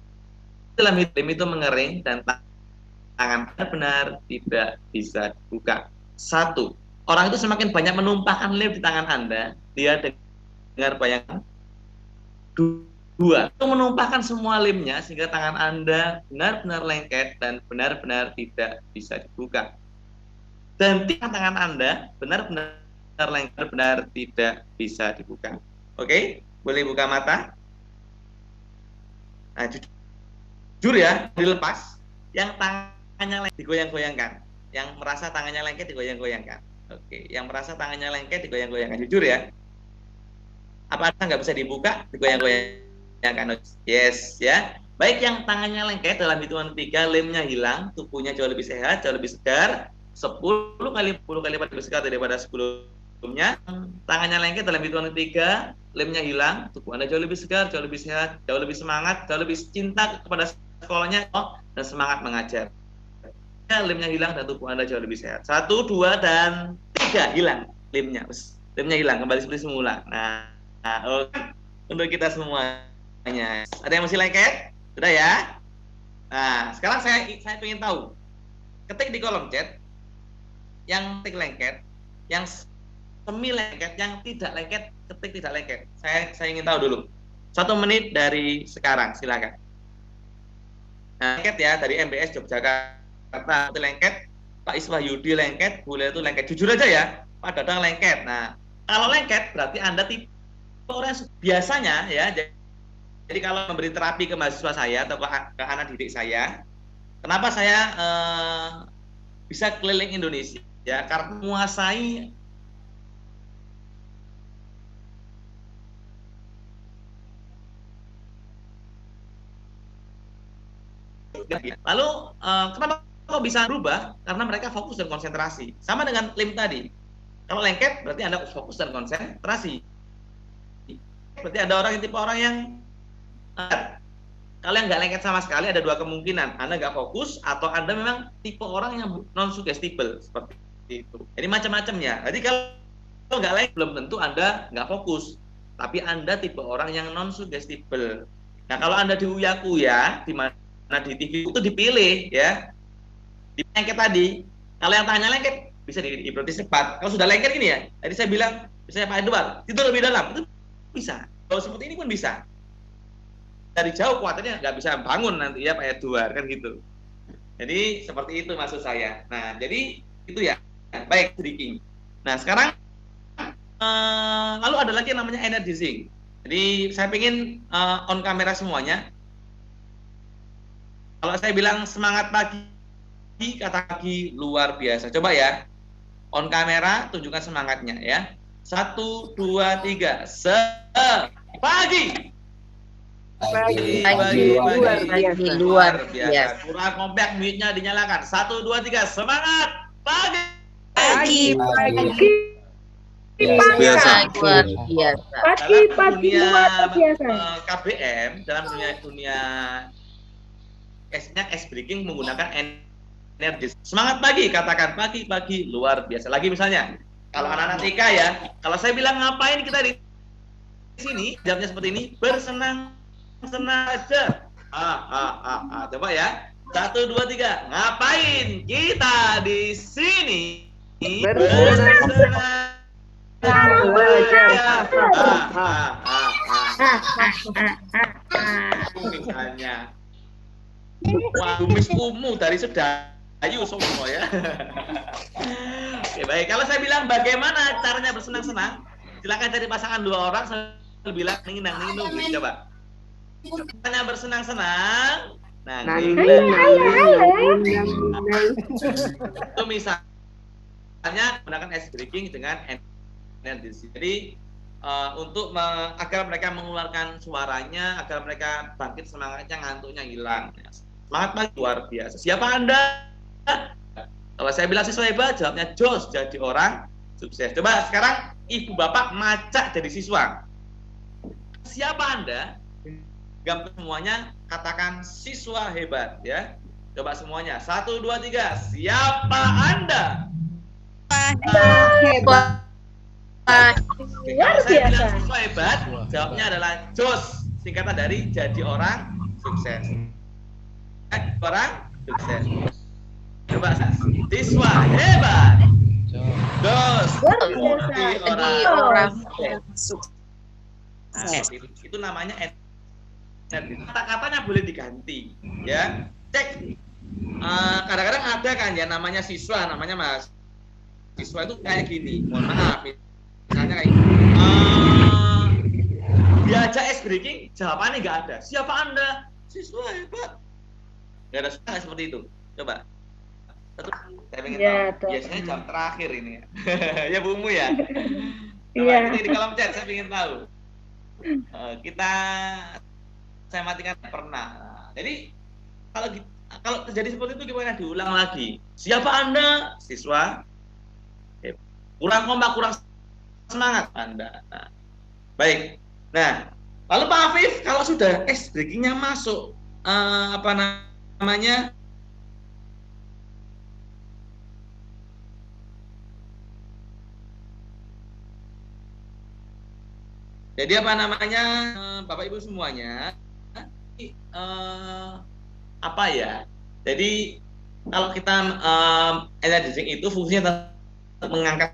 dalam lem itu mengering dan tangan benar-benar tidak bisa dibuka. 1. Orang itu semakin banyak menumpahkan lem di tangan Anda, dia dengar bayangan. 2. Itu menumpahkan semua lemnya sehingga tangan Anda benar-benar lengket dan benar-benar tidak bisa dibuka. Dan tangan Anda benar-benar lengket, benar tidak bisa dibuka. Oke? Boleh buka mata? Nah, jujur ya, dilepas. Yang tangannya lengket digoyang-goyangkan. Yang merasa tangannya lengket digoyang-goyangkan. Oke, yang merasa tangannya lengket digoyang-goyangkan. Jujur ya. Apa nggak bisa dibuka? Digoyang-goyangkan. Yes, ya. Baik yang tangannya lengket dalam hitungan 3, lemnya hilang, tubuhnya jauh lebih sehat, jauh lebih segar, 10 kali lipat lebih segar daripada sebelumnya. Tangannya lengket dalam hitungan 3, lemnya hilang, tubuh Anda jauh lebih segar, jauh lebih sehat, jauh lebih semangat, jauh lebih cinta kepada sekolahnya, dan semangat mengajar. Lemnya hilang dan tubuh Anda jauh lebih sehat. 1, 2, dan 3 hilang lemnya. Lemnya hilang, kembali seperti semula. Nah, untuk kita semuanya. Ada yang masih lengket? Sudah ya? Nah, sekarang saya ingin tahu. Ketik di kolom chat yang ketik lengket, yang semi lengket, yang tidak lengket, ketik tidak lengket. Saya ingin tahu dulu. 1 menit dari sekarang, silakan. Nah, lengket ya, dari MBS Yogyakarta lengket, Pak Iswah Yudi lengket, Bu Lea itu lengket. Jujur aja ya, Pak Dadang lengket. Nah, kalau lengket berarti Anda tipe orang biasanya ya. Jadi kalau memberi terapi ke mahasiswa saya atau ke anak didik saya, kenapa saya bisa keliling Indonesia? Ya, karena menguasai lalu kenapa kok bisa berubah? Karena mereka fokus dan konsentrasi. Sama dengan lem tadi. Kalau lengket berarti Anda fokus dan konsentrasi. Berarti ada orang yang tipe orang yang kalau yang nggak lengket sama sekali ada 2 kemungkinan. Anda nggak fokus atau Anda memang tipe orang yang non suggestible seperti itu. Jadi macam-macam ya. Jadi kalau nggak lengket belum tentu Anda nggak fokus. Tapi Anda tipe orang yang non suggestible. Nah, kalau Anda diuya-kuya di mana di TV itu dipilih ya. Di lengket tadi. Kalau yang tangannya lengket bisa dihipnotis cepat. Kalau sudah lengket gini ya. Tadi saya bilang, misalnya Pak Edward tidur lebih dalam, itu bisa. Kalau seperti ini pun bisa. Dari jauh kuatannya nggak bisa bangun nanti ya Pak Edward kan gitu. Jadi seperti itu maksud saya. Nah, jadi itu ya. Baik, tricking. Nah, sekarang lalu ada lagi yang namanya energizing. Jadi saya ingin on kamera semuanya. Kalau saya bilang semangat pagi, kata pagi luar biasa. Coba ya. On kamera tunjukkan semangatnya ya. 1, 2, 3. Pagi. Pagi luar biasa. Kurang kompak, mute-nya dinyalakan. 1, 2, 3. Semangat. Pagi. Biasa. Luar biasa. Pagi luar biasa. KBM dalam dunia S breaking menggunakan energi. Semangat pagi, katakan pagi luar biasa. Lagi misalnya, kalau anak-anak TK ya, kalau saya bilang ngapain kita di sini, jawabnya seperti ini, bersenang-senang aja. Coba ya. 1, 2, 3. Ngapain kita di sini? Bersenang-senang. Misalnya. Wah, kumis kumu dari Sedayu semua ya. Oke, baik. Kalau saya bilang bagaimana caranya bersenang-senang, silakan cari pasangan 2 orang sambil bilang ninginang-ninung gitu, coba. Caranya bersenang-senang. Nah, itu misalnya menggunakan ice breaking dengan Jadi agar mereka mengeluarkan suaranya, agar mereka bangkit semangatnya, ngantuknya hilang. Semangat pagi luar biasa. Siapa Anda? Kalau saya bilang siswa hebat, jawabnya jos, jadi orang sukses. Coba sekarang ibu bapak macak jadi siswa. Siapa Anda? Gambar semuanya, katakan siswa hebat ya. Coba semuanya. 1, 2, 3. Siapa Anda? Hebat. Luar Kalau saya bilang biasa. siswa hebat, jawabnya adalah jos, singkatan dari jadi orang sukses. Orang sukses. Coba siswa hebat. Jos. Luar biasa. Jadi orang sukses. Nah, itu namanya kata-katanya boleh diganti ya. Cek kadang-kadang ada kan ya namanya siswa, namanya mas siswa itu kayak gini, mohon maaf misalnya kayak diajak ice breaking jawabannya nggak ada. Siapa Anda? Siswa hebat. Nggak ada suara seperti itu. Coba satu, saya pengen tahu. Biasanya jam terakhir ini ya. Ya bumu ya. Coba ketik di kolom chat, saya pengen tahu. Saya matikan pernah. Nah, jadi kalau terjadi seperti itu gimana? Diulang lagi. Siapa Anda? Siswa. Kurang kompak, kurang semangat Anda. Nah, baik. Nah, lalu Pak Afif, kalau sudah ice breakingnya masuk, apa namanya? Jadi apa namanya, Bapak Ibu semuanya, apa ya? Jadi kalau kita energy drink itu fungsinya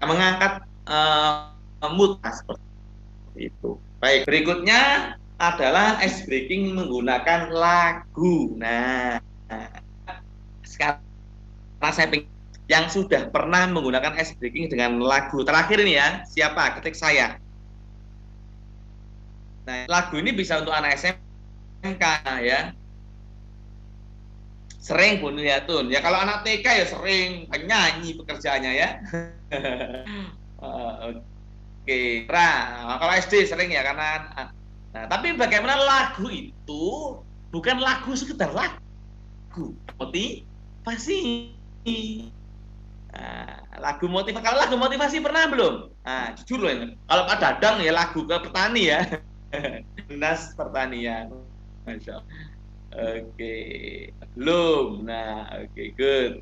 mengangkat mood seperti itu. Baik, berikutnya adalah ice breaking menggunakan lagu. Nah, sekarang saya pengen yang sudah pernah menggunakan ice breaking dengan lagu terakhir ini ya, siapa? Ketik saya. Nah, lagu ini bisa untuk anak SMK ya. Sering pun ya Tun. Ya kalau anak TK ya sering nyanyi pekerjaannya ya. Oke. Nah, kalau SD sering ya karena tapi bagaimana lagu itu bukan lagu sekedar lagu motivasi. Lagu motivasi. Kalau lagu motivasi pernah belum? Jujur loh ini. Kalau Pak Dadang ya lagu ke petani ya. Dinas pertanian. Masya Allah. Oke. Belum. Nah, oke, good.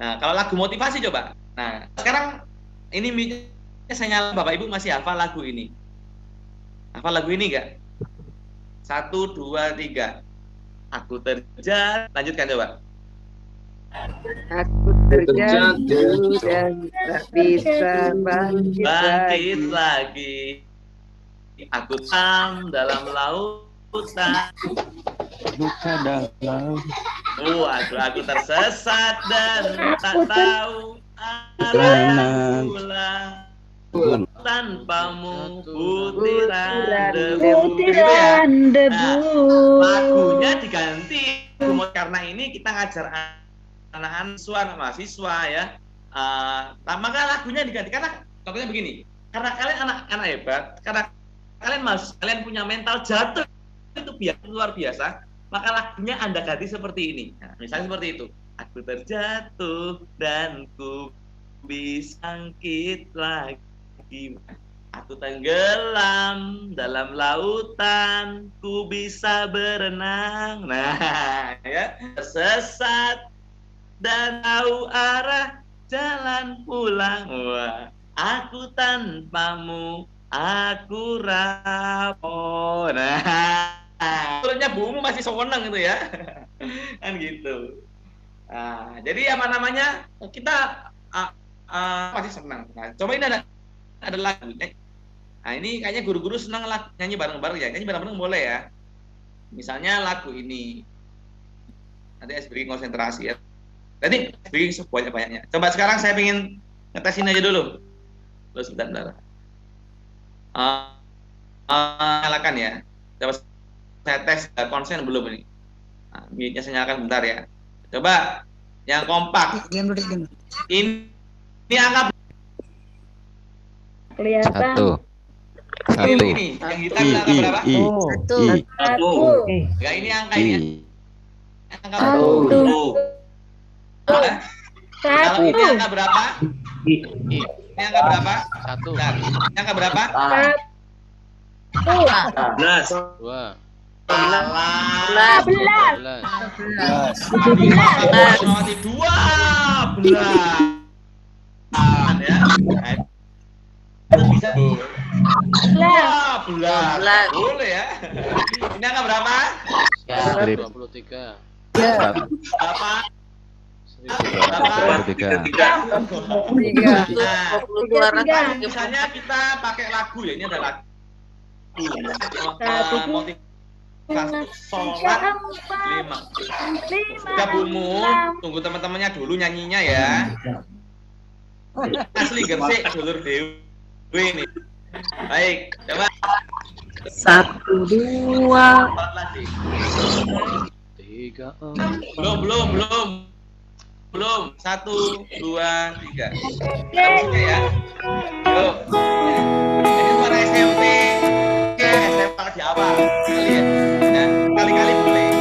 Nah, kalau lagu motivasi coba. Nah, sekarang ini saya nyala Bapak Ibu masih hafal lagu ini. Hafal lagu ini enggak? 1, 2, 3. Aku terjatuh. Lanjutkan coba. Aku terjatuh dan tak bisa Bangkit lagi. Aku dalam lautan. Luka dalam. Aku tersesat dan tak tahu arah pulang. Tanpamu butiran debu. Lagunya diganti. Karena ini kita ngajar anak-anak mahasiswa ya. Maka lagunya diganti karena contohnya begini. Karena kalian anak-anak hebat, karena kalian punya mental jatuh itu luar biasa, maka lagunya Anda ganti seperti ini. Nah, misalnya seperti itu. Aku terjatuh dan ku bisa bangkit lagi. Aku tenggelam dalam lautan, ku bisa berenang. Nah, ya, tersesat dan tahu arah jalan pulang. Wah, aku tanpamu, aku rapuh. Nah, turunnya bumu masih sewenang itu ya. Kan gitu. Nah, jadi apa namanya? Kita masih senang. Nah, coba ini ada lagu. Nah, ini kayaknya guru-guru senang nyanyi bareng-bareng ya. Nyanyi bareng-bareng boleh ya. Misalnya lagu ini. Nanti SBG konsentrasi ya. Jadi SBG sebanyak-banyaknya. Coba sekarang saya ingin ngetesin aja dulu. Terus sebentar. Nyalakan ya. Coba saya tes konsen belum ini. Nah, mute-nya saya nyalakan bentar ya. Coba yang kompak. Ini angka Kelihatan. Satu. Ini, Satu. ini. Yang hitam ini angka berapa? Satu. Satu. Enggak, ini angka ini. Angka Satu. Hah? Kalau ini Satu. angka berapa? Ini angka berapa? Satu. Bentar. Ini angka berapa? Satu. 2. Salah. 11. 11. 12. Ya. Itu bisa. 12. Boleh ya. Ini angka berapa? Strip. 23. Berapa? 23. 3. Misalnya kita pakai lagu ya, ini ada lagu. Motivasi sholat 5. Gabungmu, tunggu teman-temannya dulu nyanyinya ya. Asli gersik dulur dewi ini. Baik, coba 1, 2. empat lagi. 3. Belum. 1, 2, 3. Terusnya ya. Yuk. Ini para SMP, SMA di awal. Kalian dan kali-kali boleh.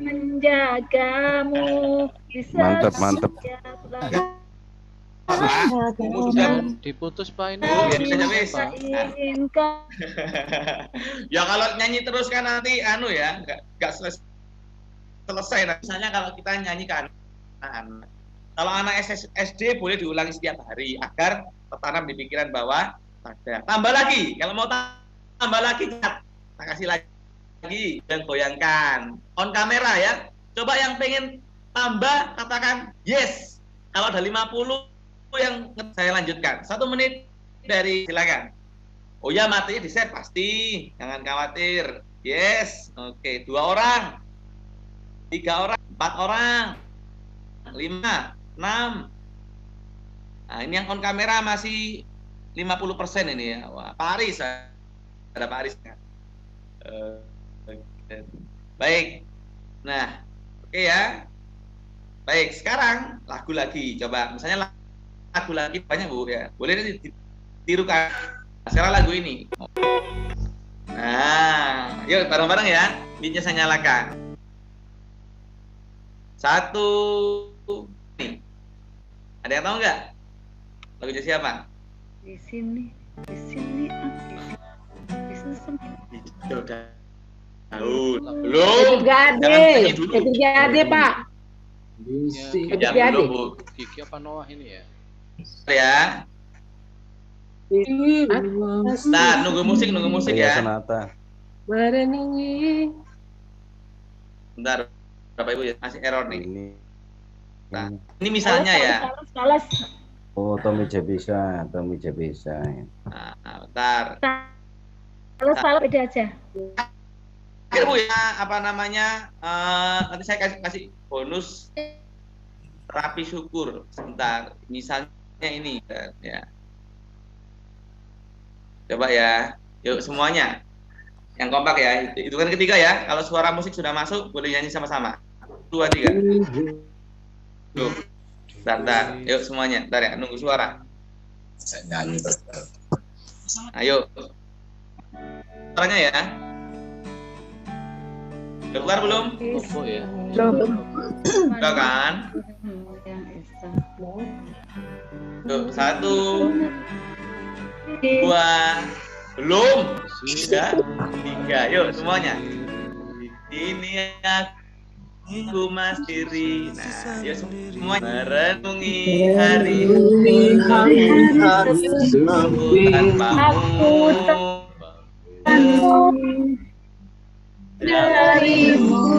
Menjagamu. Mantap. Diputus Pak ini. Oh, ya bisa wis. Inginkan. Ya kalau nyanyi terus kan nanti ya, enggak selesai. Nah, misalnya kalau kita nyanyikan kalau anak SD boleh diulangi setiap hari agar tertanam di pikiran bawah sadar. Tambah lagi, kalau mau tambah lagi, kita kasih lagi dan goyangkan. On kamera ya. Coba yang pengen tambah katakan yes. Kalau ada 50 yang saya lanjutkan. 1 menit dari silakan. Oh ya, matinya di set pasti. Jangan khawatir. Yes. Oke, 2 orang. 3 orang, 4 orang. 5, 6. Nah, ini yang on kamera masih 50% ini ya. Wah, Paris. Ada Paris. Baik. Nah, oke ya. Baik, sekarang lagu lagi. Coba, misalnya lagu lagi banyak Bu ya. Boleh ditirukan. Sekarang lagu ini. Nah, yuk bareng-bareng ya. Mic-nya saya nyalakan. 1. Nih. Ada yang tahu nggak? Lagunya siapa? Di sini. Belum. Gade, itu Gade Pak. Ya, belum Bu. Kiki apa Noah ini ya? Ya. Nah, nunggu musik Ria ya. Sonata. Merenungi. Bentar, Bapak Ibu ya, masih error nih. Ini. Ini misalnya ya. Oh, Tommy Jebisa. Nah, bentar. Salah beda aja. Akhir Bu ya, apa namanya? Nanti saya kasih bonus terapi syukur sebentar. Misalnya ini ya. Coba ya. Yuk semuanya. Yang kompak ya. Itu kan ketiga ya. Kalau suara musik sudah masuk, boleh nyanyi sama-sama. 2, 3. Tuh. Bentar. Yuk semuanya. Bentar ya, nunggu suara. Saya nyanyi terus. Ayo. Suaranya ya. Udah keluar belum? Kok ya? Udah kan? Tuh, 1, 2, belum. 3. Yuk semuanya. Ini aku masiri. Nah, yuk semua merenungi hari tanpamu.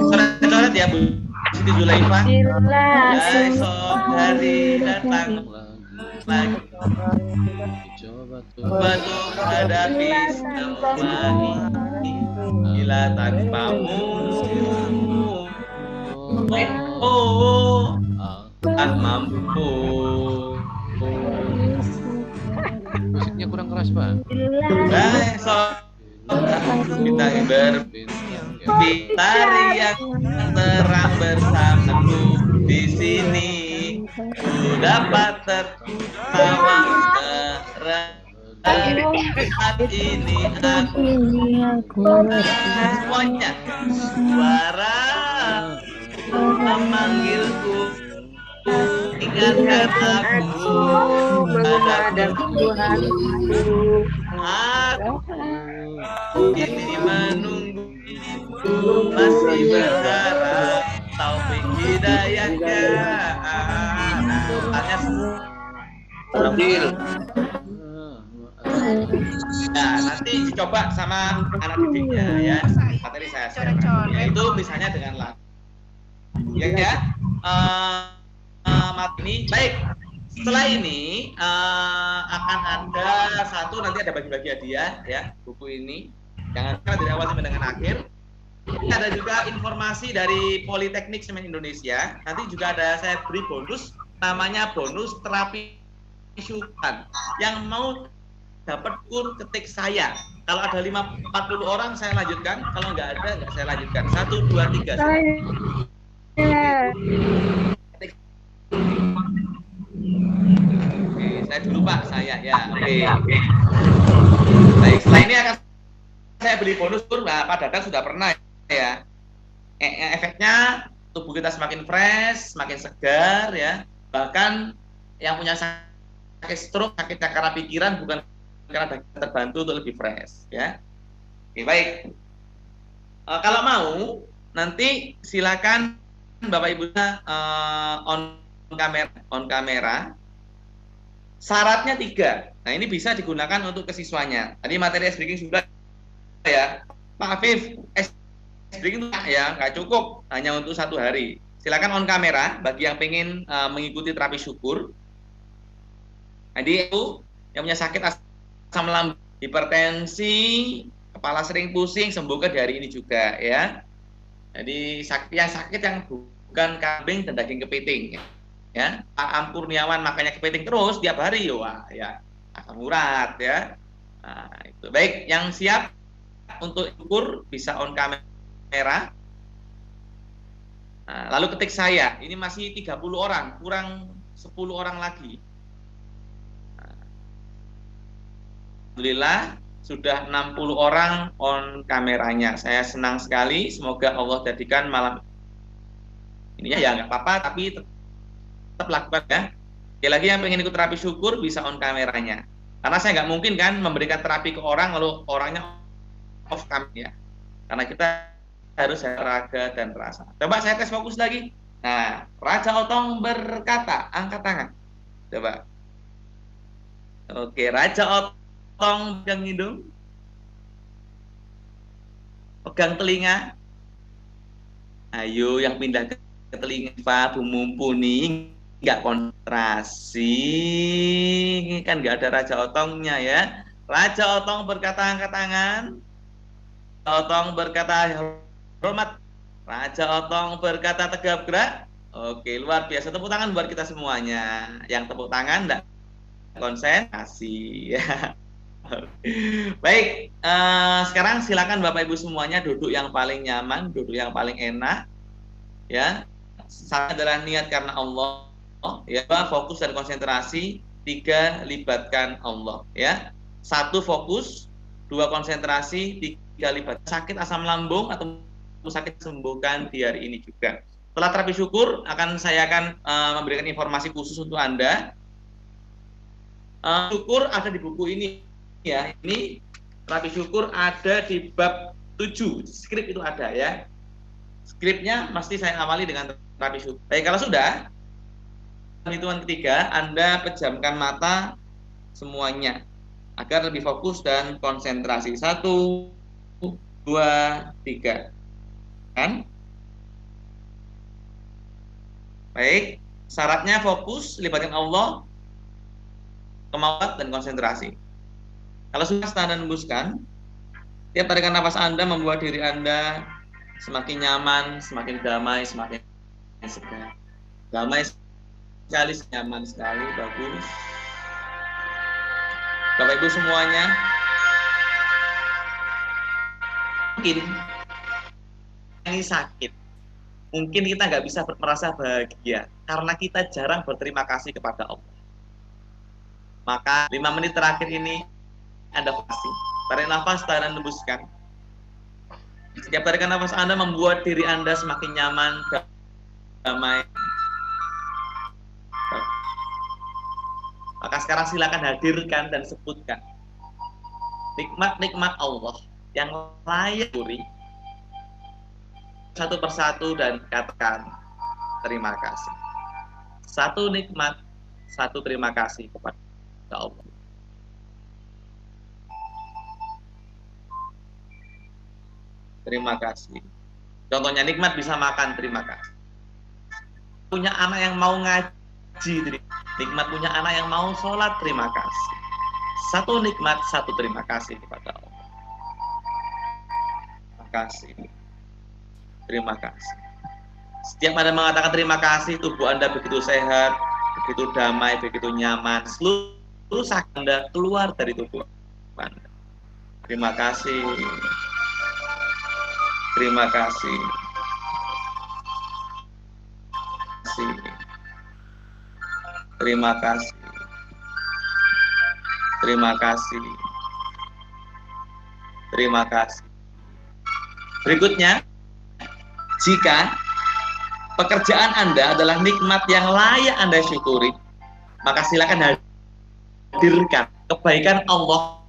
Coret-coret ya Bu Siti Zulaifa. Esok hari datang lagi. Coba untuk hadapi semua ini. Bila tanpamu. Tak mampu. Musiknya kurang keras, Pak. Besok kita berpitari yang terang bersamaku di sini. Ku dapat tertawa saat ini aku semuanya suara memanggilku ingatkan aku menghadap Tuhanku. Aku ini menunggu masih berharap taufik hidayahnya. Nah, nanti dicoba sama anak didiknya ya. Materi saya share. Itu misalnya dengan lagu. Ya. Ini baik. Setelah ini akan ada satu, nanti ada bagi-bagi hadiah ya, buku ini. Jangan lupa dari awal sampai dengan akhir. Ada juga informasi dari Politeknik Semen Indonesia. Nanti juga ada saya beri bonus, namanya bonus terapi syukur. Yang mau dapat kur ketik saya. Kalau ada 40 orang saya lanjutkan, kalau nggak ada nggak saya lanjutkan. 1, 2, 3. Oke, saya dulu Pak, saya ya. Oke. Baik, setelah ini akan saya beli bonus tur. Nah, Pak Dadan sudah pernah ya. Efeknya tubuh kita semakin fresh, semakin segar ya. Bahkan yang punya sakit stroke, sakitnya karena pikiran bukan karena terbantu untuk lebih fresh ya. Oke, baik. Kalau mau nanti silakan Bapak Ibunya on kamera. Syaratnya 3. Nah, ini bisa digunakan untuk kesiswanya. Tadi materi S-Breaking sudah ya. Pak Afif, S-Breaking itu ya nggak cukup hanya untuk 1 hari. Silakan on kamera bagi yang pengen mengikuti terapi syukur. Jadi itu yang punya sakit asam lambung, hipertensi, kepala sering pusing, sembuhkan di hari ini juga ya. Jadi yang sakit yang bukan kambing dan daging kepiting ya. Pak Ampurniawan makanya kepiting terus tiap hari ya asam urat ya. Nah, itu baik, yang siap untuk ukur bisa on kamera. Nah, lalu ketik saya, ini masih 30 orang, kurang 10 orang lagi. Nah, alhamdulillah sudah 60 orang on kameranya. Saya senang sekali. Semoga Allah jadikan malam ini ya nggak apa-apa, tapi tetap lakukan ya. Sekali lagi yang pengen ikut terapi syukur bisa on kameranya. Karena saya nggak mungkin kan memberikan terapi ke orang lalu orangnya off cam ya. Karena kita harus raga dan rasa. Coba saya tes fokus lagi. Nah, Raja Otong berkata, angkat tangan. Coba. Oke, Raja Otong otong, pegang hidung, pegang telinga. Ayo yang pindah ke telinga Pak, Bu Mumpuni, nggak konsentrasi, kan nggak ada Raja Otongnya ya. Raja Otong berkata angkat tangan, Otong berkata hormat, Raja Otong berkata tegap gerak. Oke, luar biasa, tepuk tangan buat kita semuanya. Yang tepuk tangan enggak konsentrasi ya. Baik, sekarang silakan Bapak Ibu semuanya duduk yang paling nyaman, duduk yang paling enak ya. Satu adalah niat karena Allah ya, fokus dan konsentrasi. 3, libatkan Allah ya. 1 fokus, 2 konsentrasi, 3 libat. Sakit asam lambung atau sakit sembuhkan di hari ini juga. Setelah terapi syukur saya akan memberikan informasi khusus untuk Anda. Syukur ada di buku ini ya. Ini terapi syukur ada di bab 7. Skrip itu ada ya. Skripnya mesti saya awali dengan terapi syukur. Baik, kalau sudah, hitungan ketiga Anda pejamkan mata semuanya agar lebih fokus dan konsentrasi. 1, 2, 3. Kan? Baik, syaratnya fokus, libatkan Allah, kemauan dan konsentrasi. Kalau sudah Anda hembuskan, tiap tarikan nafas Anda membuat diri Anda semakin nyaman, semakin damai, semakin segar. Damai sekali, nyaman sekali, bagus. Bapak Ibu semuanya, mungkin ini sakit, mungkin kita nggak bisa merasa bahagia karena kita jarang berterima kasih kepada Allah. Maka 5 menit terakhir ini Anda kasih, tarik nafas dan hembuskan. Setiap tarikan nafas Anda membuat diri Anda semakin nyaman, damai. Maka sekarang silakan hadirkan dan sebutkan nikmat-nikmat Allah yang layak syukuri satu persatu dan katakan terima kasih. 1 nikmat, 1 terima kasih kepada Allah. Terima kasih. Contohnya nikmat bisa makan, terima kasih. Punya anak yang mau ngaji, nikmat punya anak yang mau sholat, terima kasih. 1 nikmat, 1 terima kasih kepada Allah. Terima kasih. Terima kasih. Setiap Anda mengatakan terima kasih, tubuh Anda begitu sehat, begitu damai, begitu nyaman. Seluruh sakit Anda keluar dari tubuh Anda. Terima kasih. Terima kasih. Terima kasih. Terima kasih. Terima kasih. Berikutnya, jika pekerjaan Anda adalah nikmat yang layak Anda syukuri, maka silakan hadirkan kebaikan Allah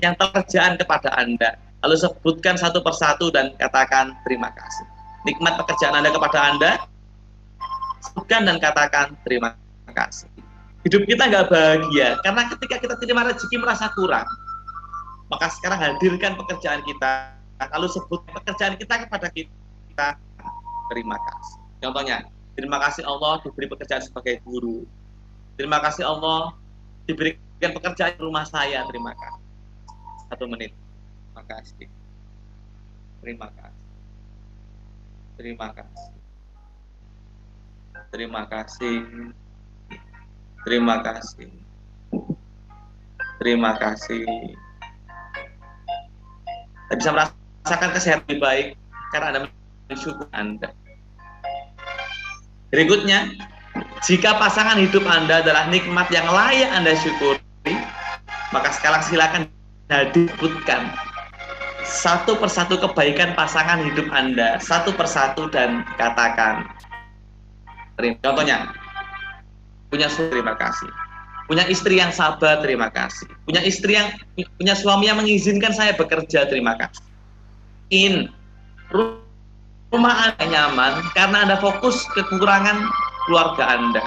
yang pekerjaan kepada Anda. Lalu sebutkan satu persatu dan katakan terima kasih. Nikmat pekerjaan Anda kepada Anda, sebutkan dan katakan terima kasih. Hidup kita nggak bahagia karena ketika kita terima rezeki merasa kurang. Maka sekarang hadirkan pekerjaan kita, lalu sebut pekerjaan kita kepada kita, terima kasih. Contohnya, terima kasih Allah diberi pekerjaan sebagai guru. Terima kasih Allah diberikan pekerjaan di rumah saya, terima kasih. 1 menit. Terima kasih. Terima kasih. Terima kasih. Terima kasih. Terima kasih. Terima kasih. Anda bisa merasakan kesehatan lebih baik karena Anda bersyukur Anda. Berikutnya, jika pasangan hidup Anda adalah nikmat yang layak Anda syukuri, maka sekarang silakan hadirkan satu persatu kebaikan pasangan hidup Anda, satu persatu dan katakan. Contohnya, punya suami, terima kasih. Punya istri yang sabar, terima kasih. Punya suami yang mengizinkan saya bekerja, terima kasih. Rumah Anda nyaman karena Anda fokus kekurangan keluarga Anda.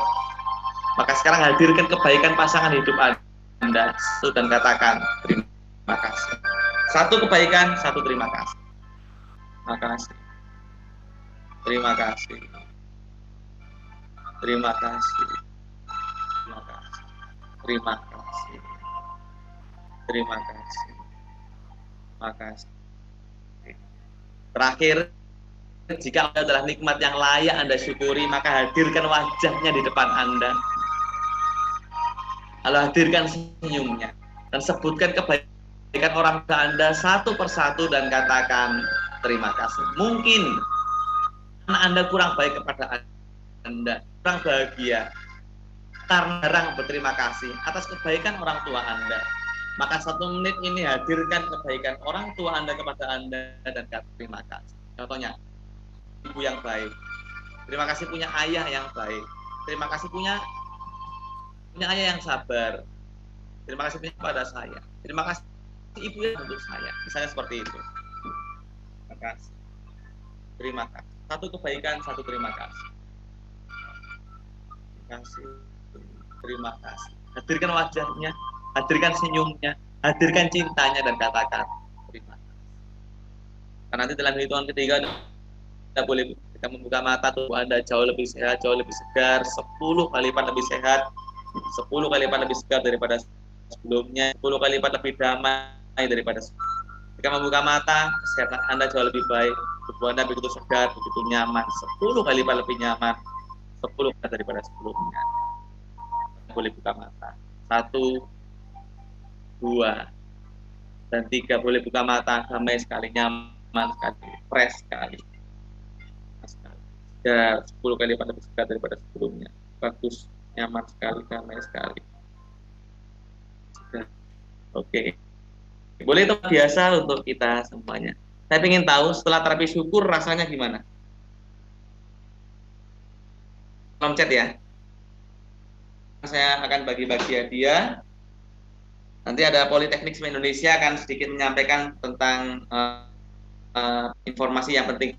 Maka sekarang hadirkan kebaikan pasangan hidup Anda. Anda dan katakan terima kasih. Satu kebaikan, satu terima kasih. Makasih. Terima kasih. Terima kasih. Terima kasih. Terima kasih. Terima kasih. Makasih. Terakhir, jika Anda adalah nikmat yang layak Anda syukuri, maka hadirkan wajahnya di depan Anda. Lalu hadirkan senyumnya dan sebutkan kebaikan orang tua Anda satu persatu dan katakan terima kasih. Mungkin anak Anda kurang baik kepada Anda, kurang bahagia, karena jarang berterima kasih atas kebaikan orang tua Anda. Maka 1 menit ini hadirkan kebaikan orang tua Anda kepada Anda dan kata terima kasih. Contohnya, ibu yang baik. Terima kasih punya ayah yang baik. Terima kasih punya ayah yang sabar. Terima kasih kepada saya. Terima kasih ibu yang untuk saya. Misalnya seperti itu. Terima kasih. Terima kasih. Satu kebaikan, satu terima kasih. Terima kasih. Terima kasih. Hadirkan wajahnya, hadirkan senyumnya, hadirkan cintanya dan katakan terima kasih. Karena nanti dalam hitungan ketiga Anda boleh kita membuka mata, tubuh Anda jauh lebih sehat, jauh lebih segar, 10 kali lipat lebih sehat, 10 kali lipat lebih segar daripada sebelumnya, 10 kali lipat lebih damai daripada sebelumnya. Ketika membuka mata, kesehatan Anda jauh lebih baik, tubuh Anda begitu segar, begitu nyaman, 10 kali lipat lebih nyaman, 10 kali daripada sebelumnya. Boleh buka mata. 1, 2, dan 3. Boleh buka mata, damai sekali, nyaman sekali, fresh sekali. Ya, 10 kali lipat lebih segar daripada sebelumnya. Bagus, nyaman sekali, damai sekali. Oke. Boleh itu biasa untuk kita semuanya. Saya ingin tahu setelah terapi syukur rasanya gimana? Kolom chat ya. Saya akan bagi-bagi hadiah. Nanti ada Politeknik Indonesia akan sedikit menyampaikan tentang informasi yang penting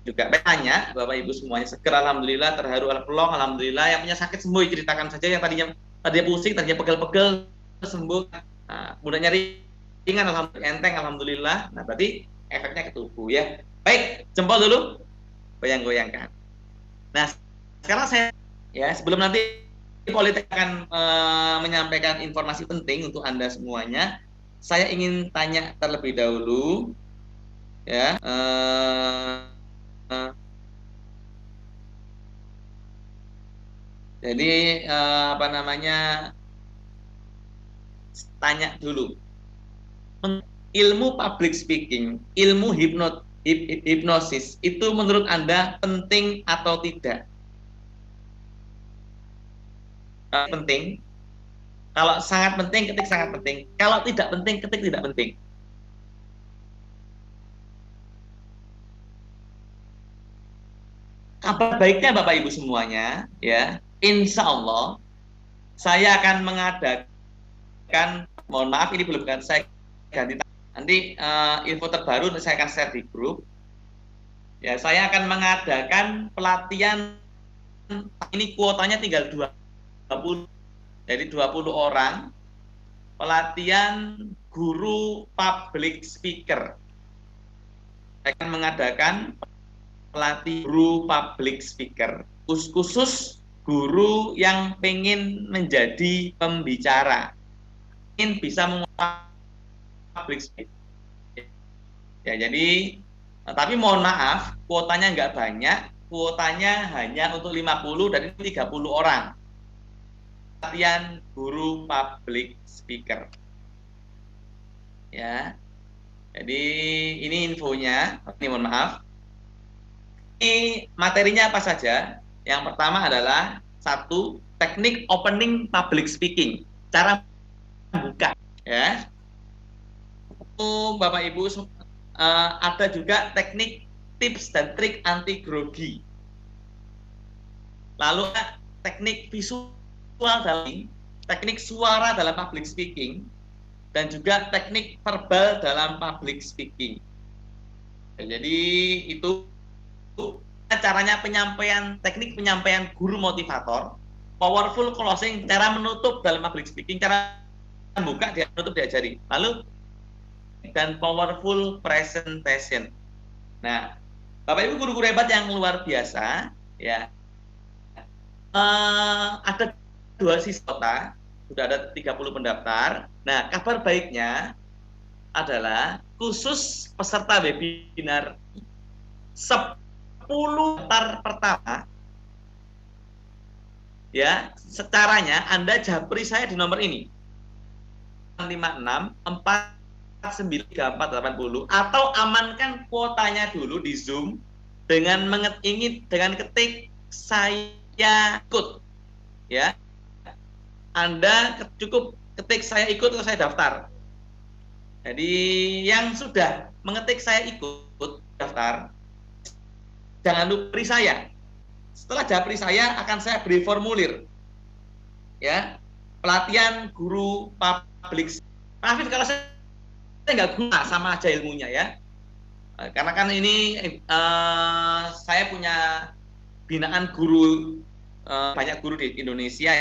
juga. Tanya Bapak Ibu semuanya, seger alhamdulillah, terharu alhamdulillah, yang punya sakit sembuh ceritakan saja, yang tadinya pusing, tadinya pegel-pegel sembuh. Nah, mudah nyari ringan alhamdulillah, enteng alhamdulillah. Nah, berarti efeknya ke tubuh ya. Baik, jempol dulu. Goyang-goyangkan. Nah, sekarang saya ya, sebelum nanti Politek akan menyampaikan informasi penting untuk Anda semuanya, saya ingin tanya terlebih dahulu ya. Jadi apa namanya, tanya dulu, ilmu public speaking, ilmu hipnosis itu menurut Anda penting atau tidak? Penting. Kalau sangat penting, ketik sangat penting. Kalau tidak penting, ketik tidak penting. Kabar baiknya Bapak Ibu semuanya, ya, insya Allah saya akan mengadakan, mohon maaf ini belum kan, saya ganti nanti info terbaru saya akan share di grup. Ya, saya akan mengadakan pelatihan, ini kuotanya tinggal 20, jadi 20 orang, pelatihan guru public speaker. Saya akan mengadakan pelatih guru public speaker, khusus guru yang pengen menjadi pembicara, ingin bisa menguasai public speaking. Ya, jadi, tapi mohon maaf, kuotanya nggak banyak, kuotanya hanya untuk 50 dan ini 30 orang. Pelatihan guru public speaker. Ya. Jadi ini infonya, ini mohon maaf. Ini materinya apa saja? Yang pertama adalah 1, teknik opening public speaking, cara membuka ya. Bapak Ibu, ada juga teknik tips dan trik anti grogi. Lalu teknik visual dalam, teknik suara dalam public speaking, dan juga teknik verbal dalam public speaking. Jadi itu caranya penyampaian, teknik penyampaian guru motivator, powerful closing, cara menutup dalam public speaking, cara buka, dia tutup, diajari. Lalu dan powerful presentation. Nah, Bapak Ibu guru-guru hebat yang luar biasa, ya. Ada 2 siswa, sudah ada 30 pendaftar. Nah, kabar baiknya adalah khusus peserta webinar 10 daftar pertama, ya, secaranya Anda japri saya di nomor ini 56 493 480 atau amankan kuotanya dulu di Zoom dengan dengan ketik saya ikut, ya. Anda cukup ketik saya ikut atau saya daftar. Jadi yang sudah mengetik saya ikut daftar, jangan lupa beri saya. Setelah japri saya akan saya beri formulir, ya, pelatihan guru public. Maaf kalau saya nggak guna, sama aja ilmunya, ya. Karena kan ini saya punya binaan guru, banyak guru di Indonesia,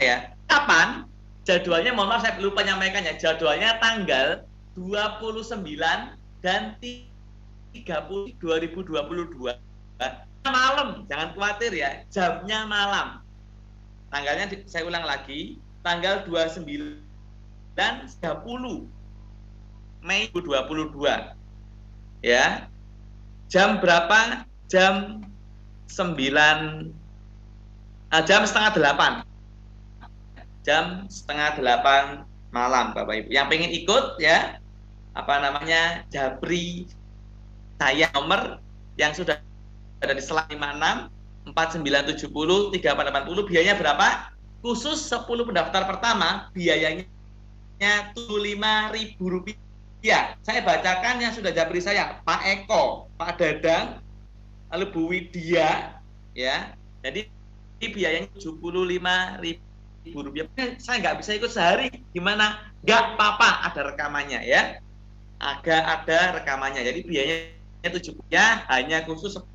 ya. Kapan jadwalnya? Mohon maaf saya lupa nyampaikannya. Jadwalnya tanggal 29 dan 30 2022 malam, jangan khawatir ya, jamnya malam. Tanggalnya saya ulang lagi, tanggal 29 dan 30 Mei 2022. Ya. Jam berapa? Jam 9 jam setengah 8. Jam setengah 8 malam, Bapak Ibu. Yang pengen ikut, ya, japri saya nomor yang sudah ada di slide 56 4970 3480. Biayanya berapa? Khusus 10 pendaftar pertama biayanya Rp75.000. Saya bacakan yang sudah japri saya, Pak Eko, Pak Dadang, lalu Bu Widya, ya. Jadi biayanya Rp75.000. Saya nggak bisa ikut sehari, gimana? Nggak apa-apa, ada rekamannya, ya. Ada rekamannya. Jadi biayanya 70, ya, hanya khusus 10.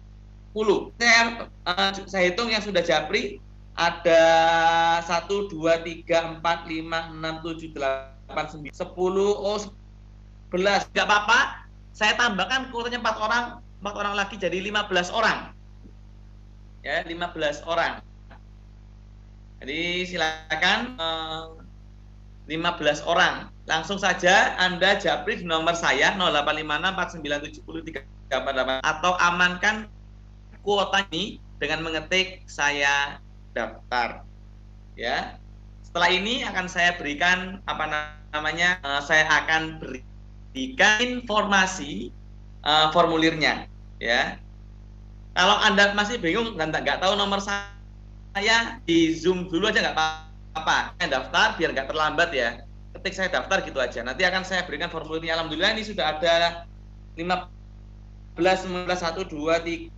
Saya hitung yang sudah japri ada 1 2 3 4 5 6 7 8 9 10, 11. Nggak apa-apa. Saya tambahkan kuotanya 4 orang lagi jadi 15 orang. Ya, 15 orang. Jadi silakan 15 orang. Langsung saja Anda japri di nomor saya 0856 4970 348 atau amankan kuota ini dengan mengetik saya daftar. Ya. Setelah ini akan saya berikan saya akan berikan informasi formulirnya, ya. Kalau Anda masih bingung dan nggak tahu nomor saya di Zoom dulu aja nggak apa-apa. Saya daftar biar nggak terlambat, ya. Ketik saya daftar gitu aja. Nanti akan saya berikan formulirnya. Alhamdulillah ini sudah ada 15, 19, 1, 2, 3.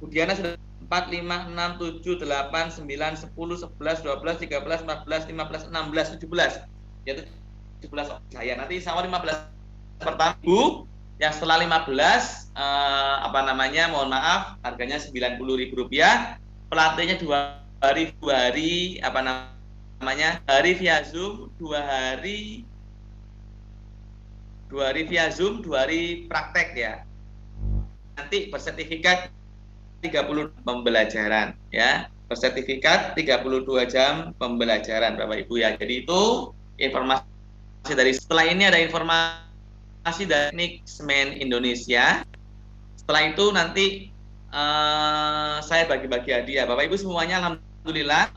Budiana sudah 4, 5, 6, 7, 8, 9, 10, 11, 12, 13, 14, 15, 16, 17. Yaitu 17 saya. Nanti sama 15 pertama Bu. Yang setelah 15 mohon maaf, harganya Rp90.000. Pelatihnya 2 hari hari via Zoom, 2 hari via Zoom, 2 hari praktek, ya. Nanti bersertifikat 30 pembelajaran, ya. Bersertifikat 32 jam pembelajaran, Bapak Ibu, ya. Jadi itu informasi dari, setelah ini ada informasi dari Semen Indonesia. Setelah itu nanti saya bagi-bagi hadiah. Bapak Ibu semuanya alhamdulillah,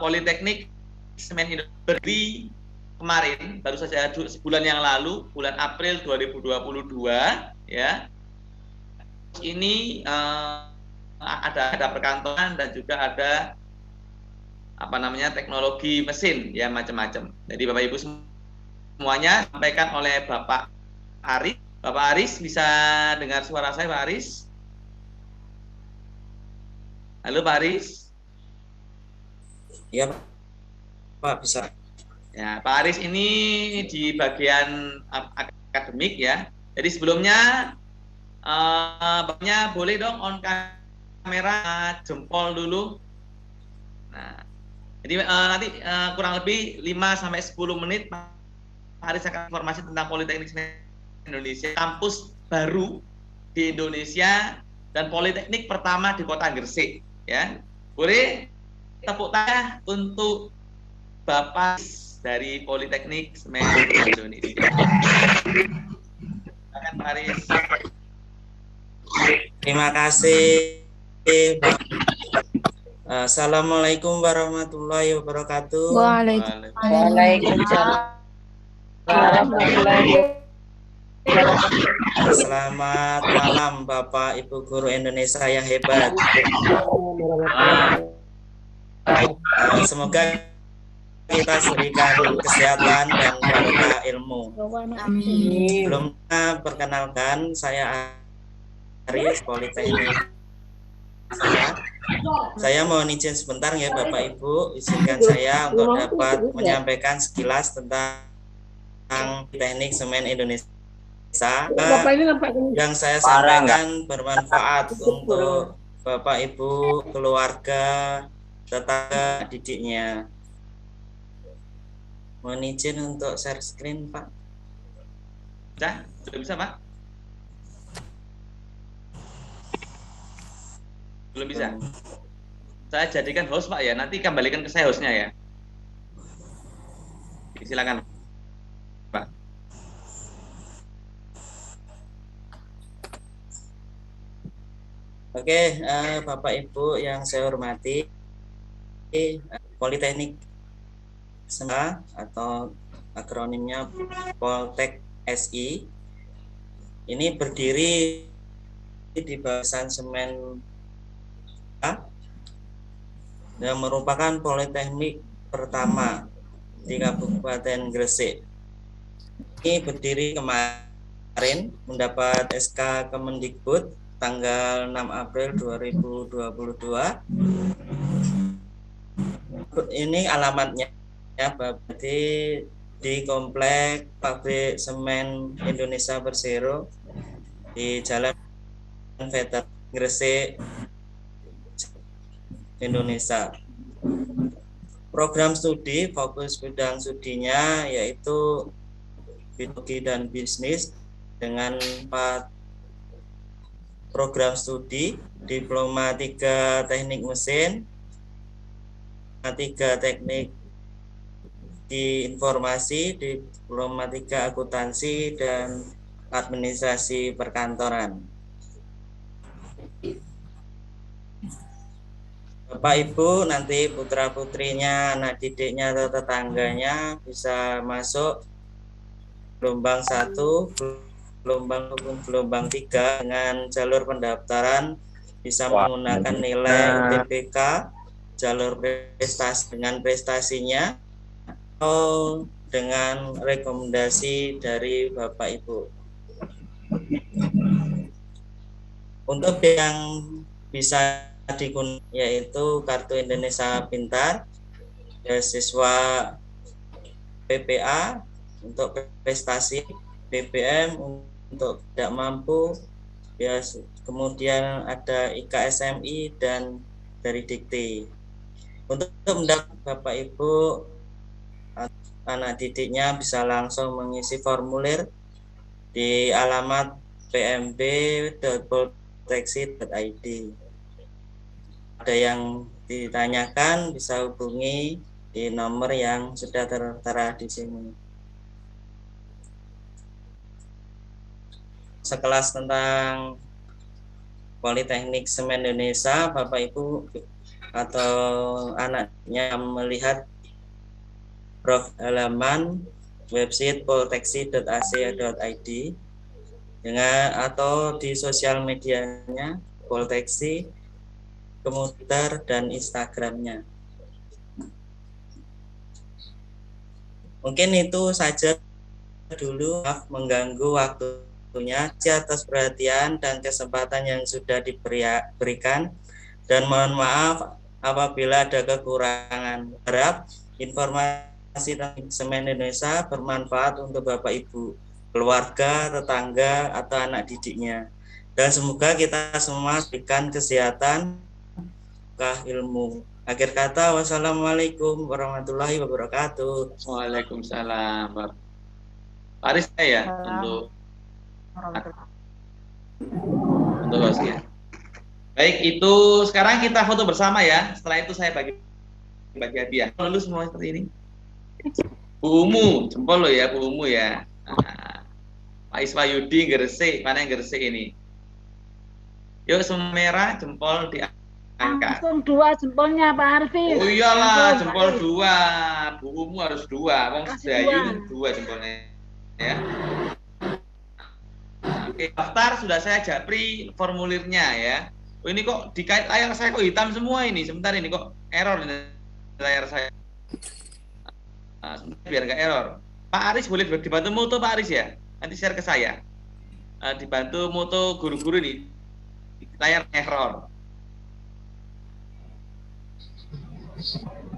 Politeknik Semen Indonesia berdiri kemarin, baru saja sebulan yang lalu, bulan April 2022, ya. Ini ada perkantoran dan juga ada teknologi mesin, ya, macam-macam. Jadi Bapak Ibu semuanya sampaikan oleh Bapak Aris. Bapak Aris, bisa dengar suara saya, Pak Aris? Halo Pak Aris. Iya Pak, bisa. Ya, Pak Aris ini di bagian akademik, ya. Jadi sebelumnya Bapaknya boleh dong on kamera, jempol dulu. Nah, jadi nanti kurang lebih 5-10 menit Pak Aris akan informasi tentang Politeknik Semen Indonesia, kampus baru di Indonesia dan politeknik pertama di Kota Gresik, ya. Boleh tepuk tangan untuk Bapak dari Politeknik Semen Indonesia. Silakan Pak Aris. Terima kasih. Assalamualaikum warahmatullahi wabarakatuh. Waalaikumsalam. Selamat malam Bapak Ibu guru Indonesia yang hebat. Semoga kita diberikan kesehatan dan barokah ilmu. Amin. Sebelumnya perkenalkan, saya Aris, Politeknik. Saya mohon izin sebentar ya Bapak Ibu, izinkan saya untuk dapat menyampaikan sekilas tentang Teknik Semen Indonesia. Yang saya sampaikan bermanfaat untuk Bapak Ibu, keluarga, tetangga didiknya. Mohon izin untuk share screen, Pak. Sudah bisa, Pak? Belum bisa. Saya jadikan host, Pak, ya. Nanti kembalikan ke saya hostnya, ya. Silakan, Pak. Oke, Bapak Ibu yang saya hormati, Politeknik Semen atau akronimnya Poltek SI ini berdiri di Bahasan Semen dan merupakan politeknik pertama di Kabupaten Gresik. Ini berdiri kemarin mendapat SK Kemendikbud tanggal 6 April 2022. Ini alamatnya ya, berarti di Komplek Pabrik Semen Indonesia Persero di Jalan Veteran Gresik, Indonesia. Program studi, fokus bidang studinya yaitu biologi dan bisnis dengan 4 program studi, diploma 3 teknik mesin, 3 teknik di informasi, diploma 3 akuntansi dan administrasi perkantoran. Bapak Ibu nanti putra putrinya, anak didiknya atau tetangganya bisa masuk gelombang 1, gelombang maupun gelombang 3 dengan jalur pendaftaran bisa menggunakan nilai UTBK, jalur prestasi dengan prestasinya atau dengan rekomendasi dari Bapak Ibu. Untuk yang bisa digunakan yaitu Kartu Indonesia Pintar, beasiswa PPA untuk prestasi, BBM untuk tidak mampu, kemudian ada IKSMI dan dari Dikti. Untuk mendapat Bapak Ibu, anak didiknya bisa langsung mengisi formulir di alamat pmb.polteksi.id. Ada yang ditanyakan bisa hubungi di nomor yang sudah tertera di sini. Sekelas tentang Politeknik Semen Indonesia, Bapak Ibu atau anaknya melihat profil halaman website polteksi.ac.id dengan atau di sosial medianya Polteksi, Twitter dan Instagramnya. Mungkin itu saja dulu, maaf mengganggu waktunya. Atas perhatian dan kesempatan yang sudah diberikan, dan mohon maaf apabila ada kekurangan. Harap informasi tentang Semen Indonesia bermanfaat untuk Bapak Ibu, keluarga, tetangga atau anak didiknya, dan semoga kita semua diberikan kesehatan, ilmu. Akhir kata, wassalamualaikum warahmatullahi wabarakatuh. Waalaikumsalam. Pak Aris ya untuk hostnya. Baik, itu sekarang kita foto bersama ya. Setelah itu saya bagi hadiah. Lalu semua seperti ini. Bu Umu, jempol lo ya, Bu Umu ya. Nah, Pak Iswayudi Gresik, mana yang Gresik ini? Yuk semua merah, jempol diangkat. Langsung 2 jempolnya Pak Arfi. Oh iyalah, jempol 2. Bu Umu harus 2. Wong Sedayu 2 jempolnya. Ya. Oke, daftar sudah saya japri formulirnya ya. Oh, ini kok di layar saya kok hitam semua ini. Sebentar ini kok error ini layar saya. Nah, biar nggak error. Pak Aris boleh dibantu moto Pak Aris ya. Nanti share ke saya. Dibantu moto guru-guru ini. Layar error.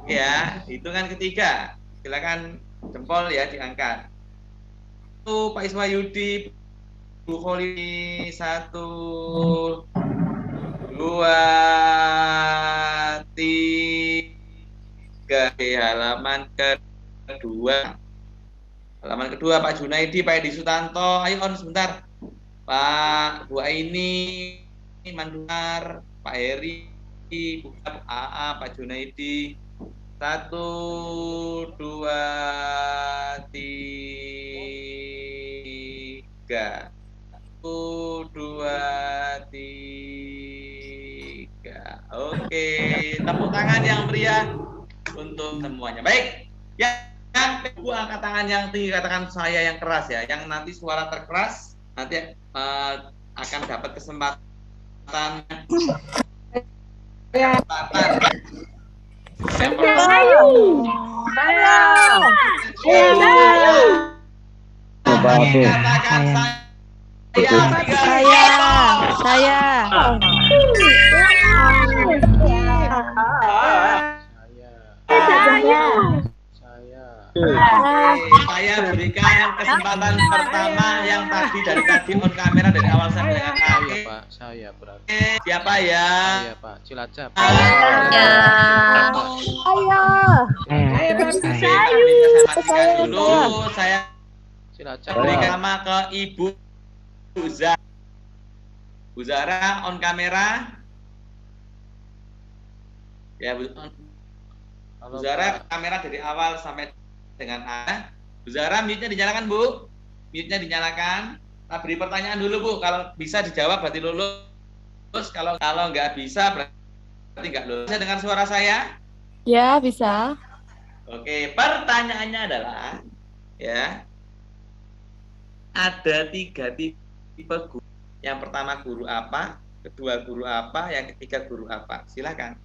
Ya, hitungan ketiga. Silakan jempol ya diangkat. Itu Pak Iswayudi, Bu Kholi 1, 2, 3. Halaman kedua. Halaman kedua Pak Junaidi, Pak Edi Sutanto. Ayo on sebentar. Pak Bu Aini, Mandunar, Pak Heri, Bu AA, Pak Junaidi. 1, 2, 3. 1, 2, 3. Oke, tepuk tangan yang meriah untuk semuanya. Baik, yang kedua angkat tangan yang tinggi, katakan saya yang keras ya. Yang nanti suara terkeras nanti akan dapat kesempatan. Saya berikan kesempatan pertama yang dari tadi on kamera dari awal sampai dengan akhir. Pak, saya berarti. Siapa ya? Saya Pak Cilacap. Saya dulu saya Cilacap. berikan nama ke Ibu Zara. Bu Zara on kamera. Ya Bu Zara kamera dari awal sampai dengan A. Bu Zara mute-nya dinyalakan Bu. Mute-nya dinyalakan. Nah, beri pertanyaan dulu Bu. Kalau bisa dijawab berarti lulus. Kalau nggak bisa berarti nggak lulus. Bisa dengar suara saya? Ya, bisa. Oke, pertanyaannya adalah ya ada 3 tipe guru. Yang pertama guru apa, kedua guru apa, yang ketiga guru apa. Silakan.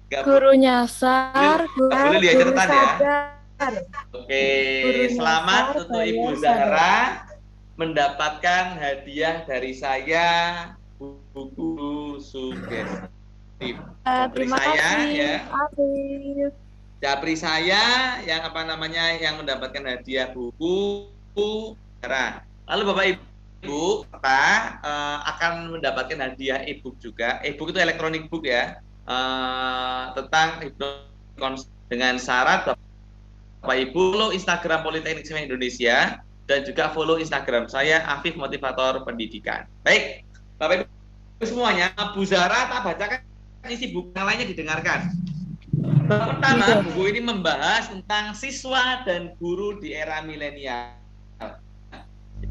Guru nyasar, boleh lihat catatan ya. Oke, selamat untuk Ibu Zahra mendapatkan hadiah dari saya buku sugestif. Terima kasih, ya. Arif. Japri saya yang yang mendapatkan hadiah buku Zahra. Lalu Bapak Ibu akan mendapatkan hadiah e-book juga. E-book itu electronic book ya. Tentang hipnosis dengan syarat Bapak Ibu follow Instagram Politeknik Semen Indonesia dan juga follow Instagram saya Afif Motivator Pendidikan. Baik, Bapak Ibu semuanya, Bu Zara tak bacakan isi buku yang lainnya didengarkan. Pertama, buku ini membahas tentang siswa dan guru di era milenial.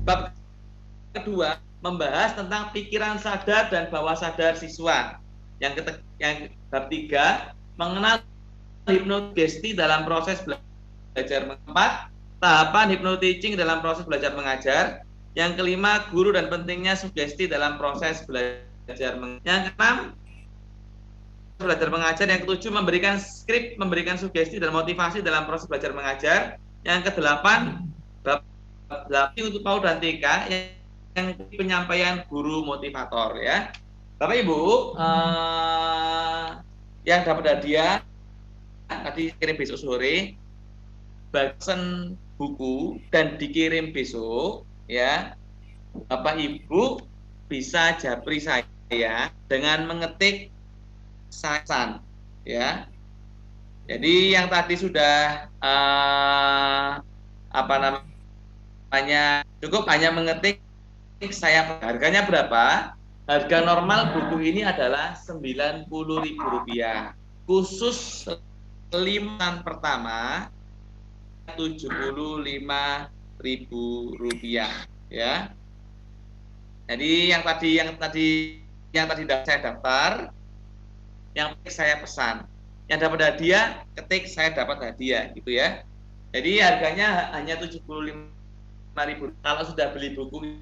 Bab kedua membahas tentang pikiran sadar dan bawah sadar siswa. Yang bab 3 mengenal hipnogesti dalam proses belajar mengajar, tahapan hypnoteaching dalam proses belajar mengajar. Yang kelima, guru dan pentingnya sugesti dalam proses belajar mengajar. Yang keenam, belajar mengajar. Yang ketujuh, memberikan skrip, memberikan sugesti dan motivasi dalam proses belajar mengajar. Yang kedelapan, bab 8 untuk PAUD dan TK yang penyampaian guru motivator ya. Bapak Ibu yang dapat hadiah tadi kirim besok sore, bagian buku dan dikirim besok ya. Bapak Ibu bisa japri saya dengan mengetik sasan ya. Jadi yang tadi sudah cukup hanya mengetik saya. Harganya berapa? Harga normal buku ini adalah Rp90.000. Khusus limang pertama Rp75.000 ya. Jadi yang tadi saya daftar, yang saya pesan, yang dapat hadiah ketik saya dapat hadiah gitu ya. Jadi harganya hanya Rp75.000. Kalau sudah beli buku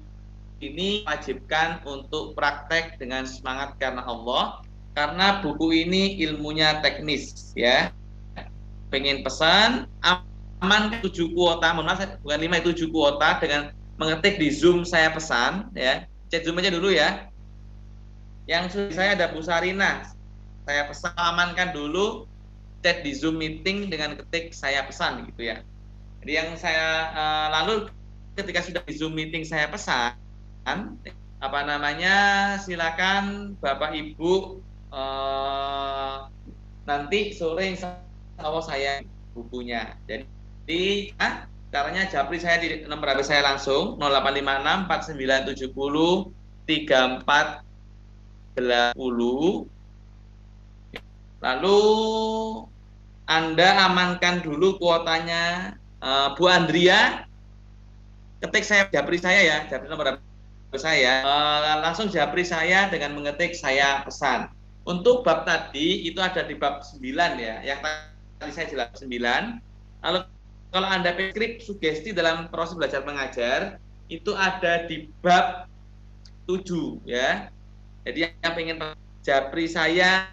ini wajibkan untuk praktek dengan semangat karena Allah, karena buku ini ilmunya teknis ya. Pengen pesan aman 7 kuota, bukan 5, 7 kuota dengan mengetik di Zoom saya pesan ya. Chat Zoom aja dulu ya. Yang saya ada Bu Sarina, saya pesan, amankan dulu chat di Zoom meeting dengan ketik saya pesan gitu ya. Jadi yang saya lalu ketika sudah di Zoom meeting saya pesan, silakan Bapak Ibu nanti sore insya saya bukunya. Jadi caranya japri saya di nomor HP saya langsung 0856 4970 3480. Lalu Anda amankan dulu kuotanya. Bu Andria, ketik saya japri saya ya, japri nomor HP saya, langsung japri saya dengan mengetik saya pesan. Untuk bab tadi itu ada di bab 9 ya, yang tadi saya jelaskan 9. Lalu kalau Anda skrip sugesti dalam proses belajar mengajar itu ada di bab 7 ya. Jadi yang pengen japri saya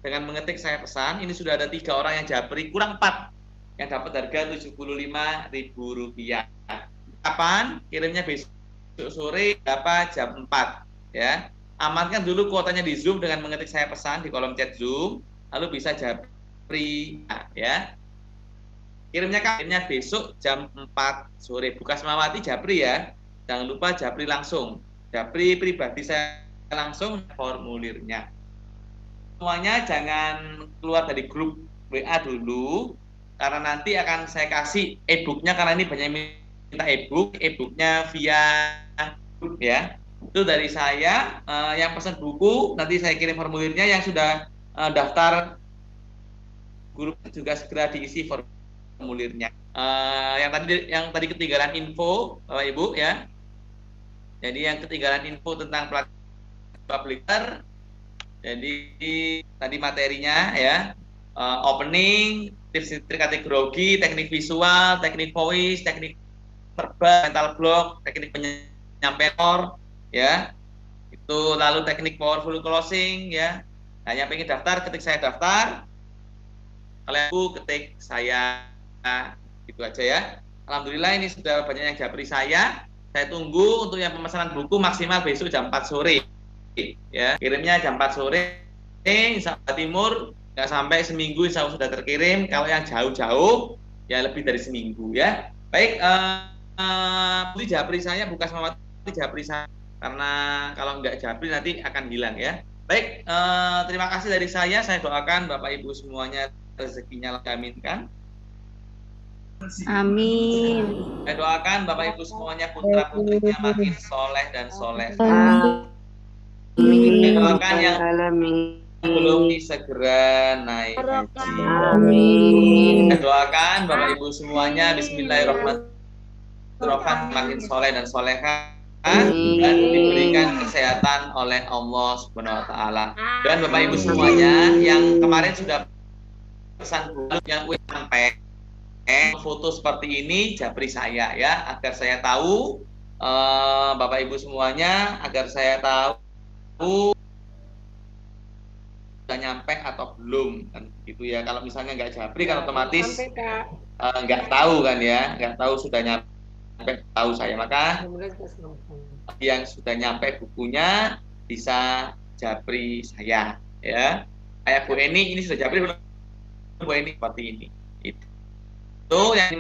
dengan mengetik saya pesan, ini sudah ada 3 orang yang japri, kurang 4 yang dapat harga Rp75.000. Kapan? Kirimnya besok sore apa jam 4 ya. Amankan dulu kuotanya di Zoom dengan mengetik saya pesan di kolom chat Zoom, lalu bisa japri ya. Kirimnya besok jam 4 sore. Bu Kasmawati japri ya. Jangan lupa japri langsung. Japri pribadi saya langsung formulirnya. Semuanya jangan keluar dari grup WA dulu, karena nanti akan saya kasih e-booknya, karena ini banyak minta e-booknya via grup ya. Itu dari saya. Yang pesan buku nanti saya kirim formulirnya, yang sudah daftar grup juga segera diisi formulirnya. Yang tadi ketinggalan info Bapak Ibu ya. Jadi yang ketinggalan info tentang publisher. Jadi tadi materinya ya, opening, tips trik grogi, teknik visual, teknik voice, teknik verbal, mental block, teknik penyampaian ya. Itu lalu teknik powerful closing ya. Nah, yang pengen daftar ketik saya daftar. Kalian ketik saya, gitu aja ya. Alhamdulillah ini sudah banyak yang japri saya. Saya tunggu untuk yang pemesanan buku maksimal besok jam 4 sore. Ya, kirimnya jam 4 sore. Insya Allah Timur nggak sampai seminggu insya Allah sudah terkirim. Kalau yang jauh-jauh ya lebih dari seminggu ya. Baik, japri saya bukan sama japri saya, karena kalau nggak japri nanti akan hilang ya. Baik, terima kasih dari saya. Saya doakan Bapak Ibu semuanya rezekinya diaminkan. Amin. Saya doakan Bapak Ibu semuanya putra putrinya makin soleh dan soleh. Amin. Saya doakan yang belum segera naik haji. Amin. Saya doakan Bapak Ibu semuanya Bismillahirrahmanirrahim makin soleh dan soleha dan diberikan kesehatan oleh Allah Subhanahu wa taala. Dan Bapak Ibu semuanya yang kemarin sudah pesan buku yang sampai foto seperti ini japri saya ya, agar saya tahu Bapak Ibu semuanya, agar saya tahu sudah nyampe atau belum kan gitu ya. Kalau misalnya nggak japri kan otomatis nggak tahu kan ya, nggak tahu sudah nyampe, tahu saya. Maka yang sudah nyampe bukunya bisa japri saya ya. Kayak Bu Eni ini sudah japri belum? Bu Eni seperti ini. Itu yang masih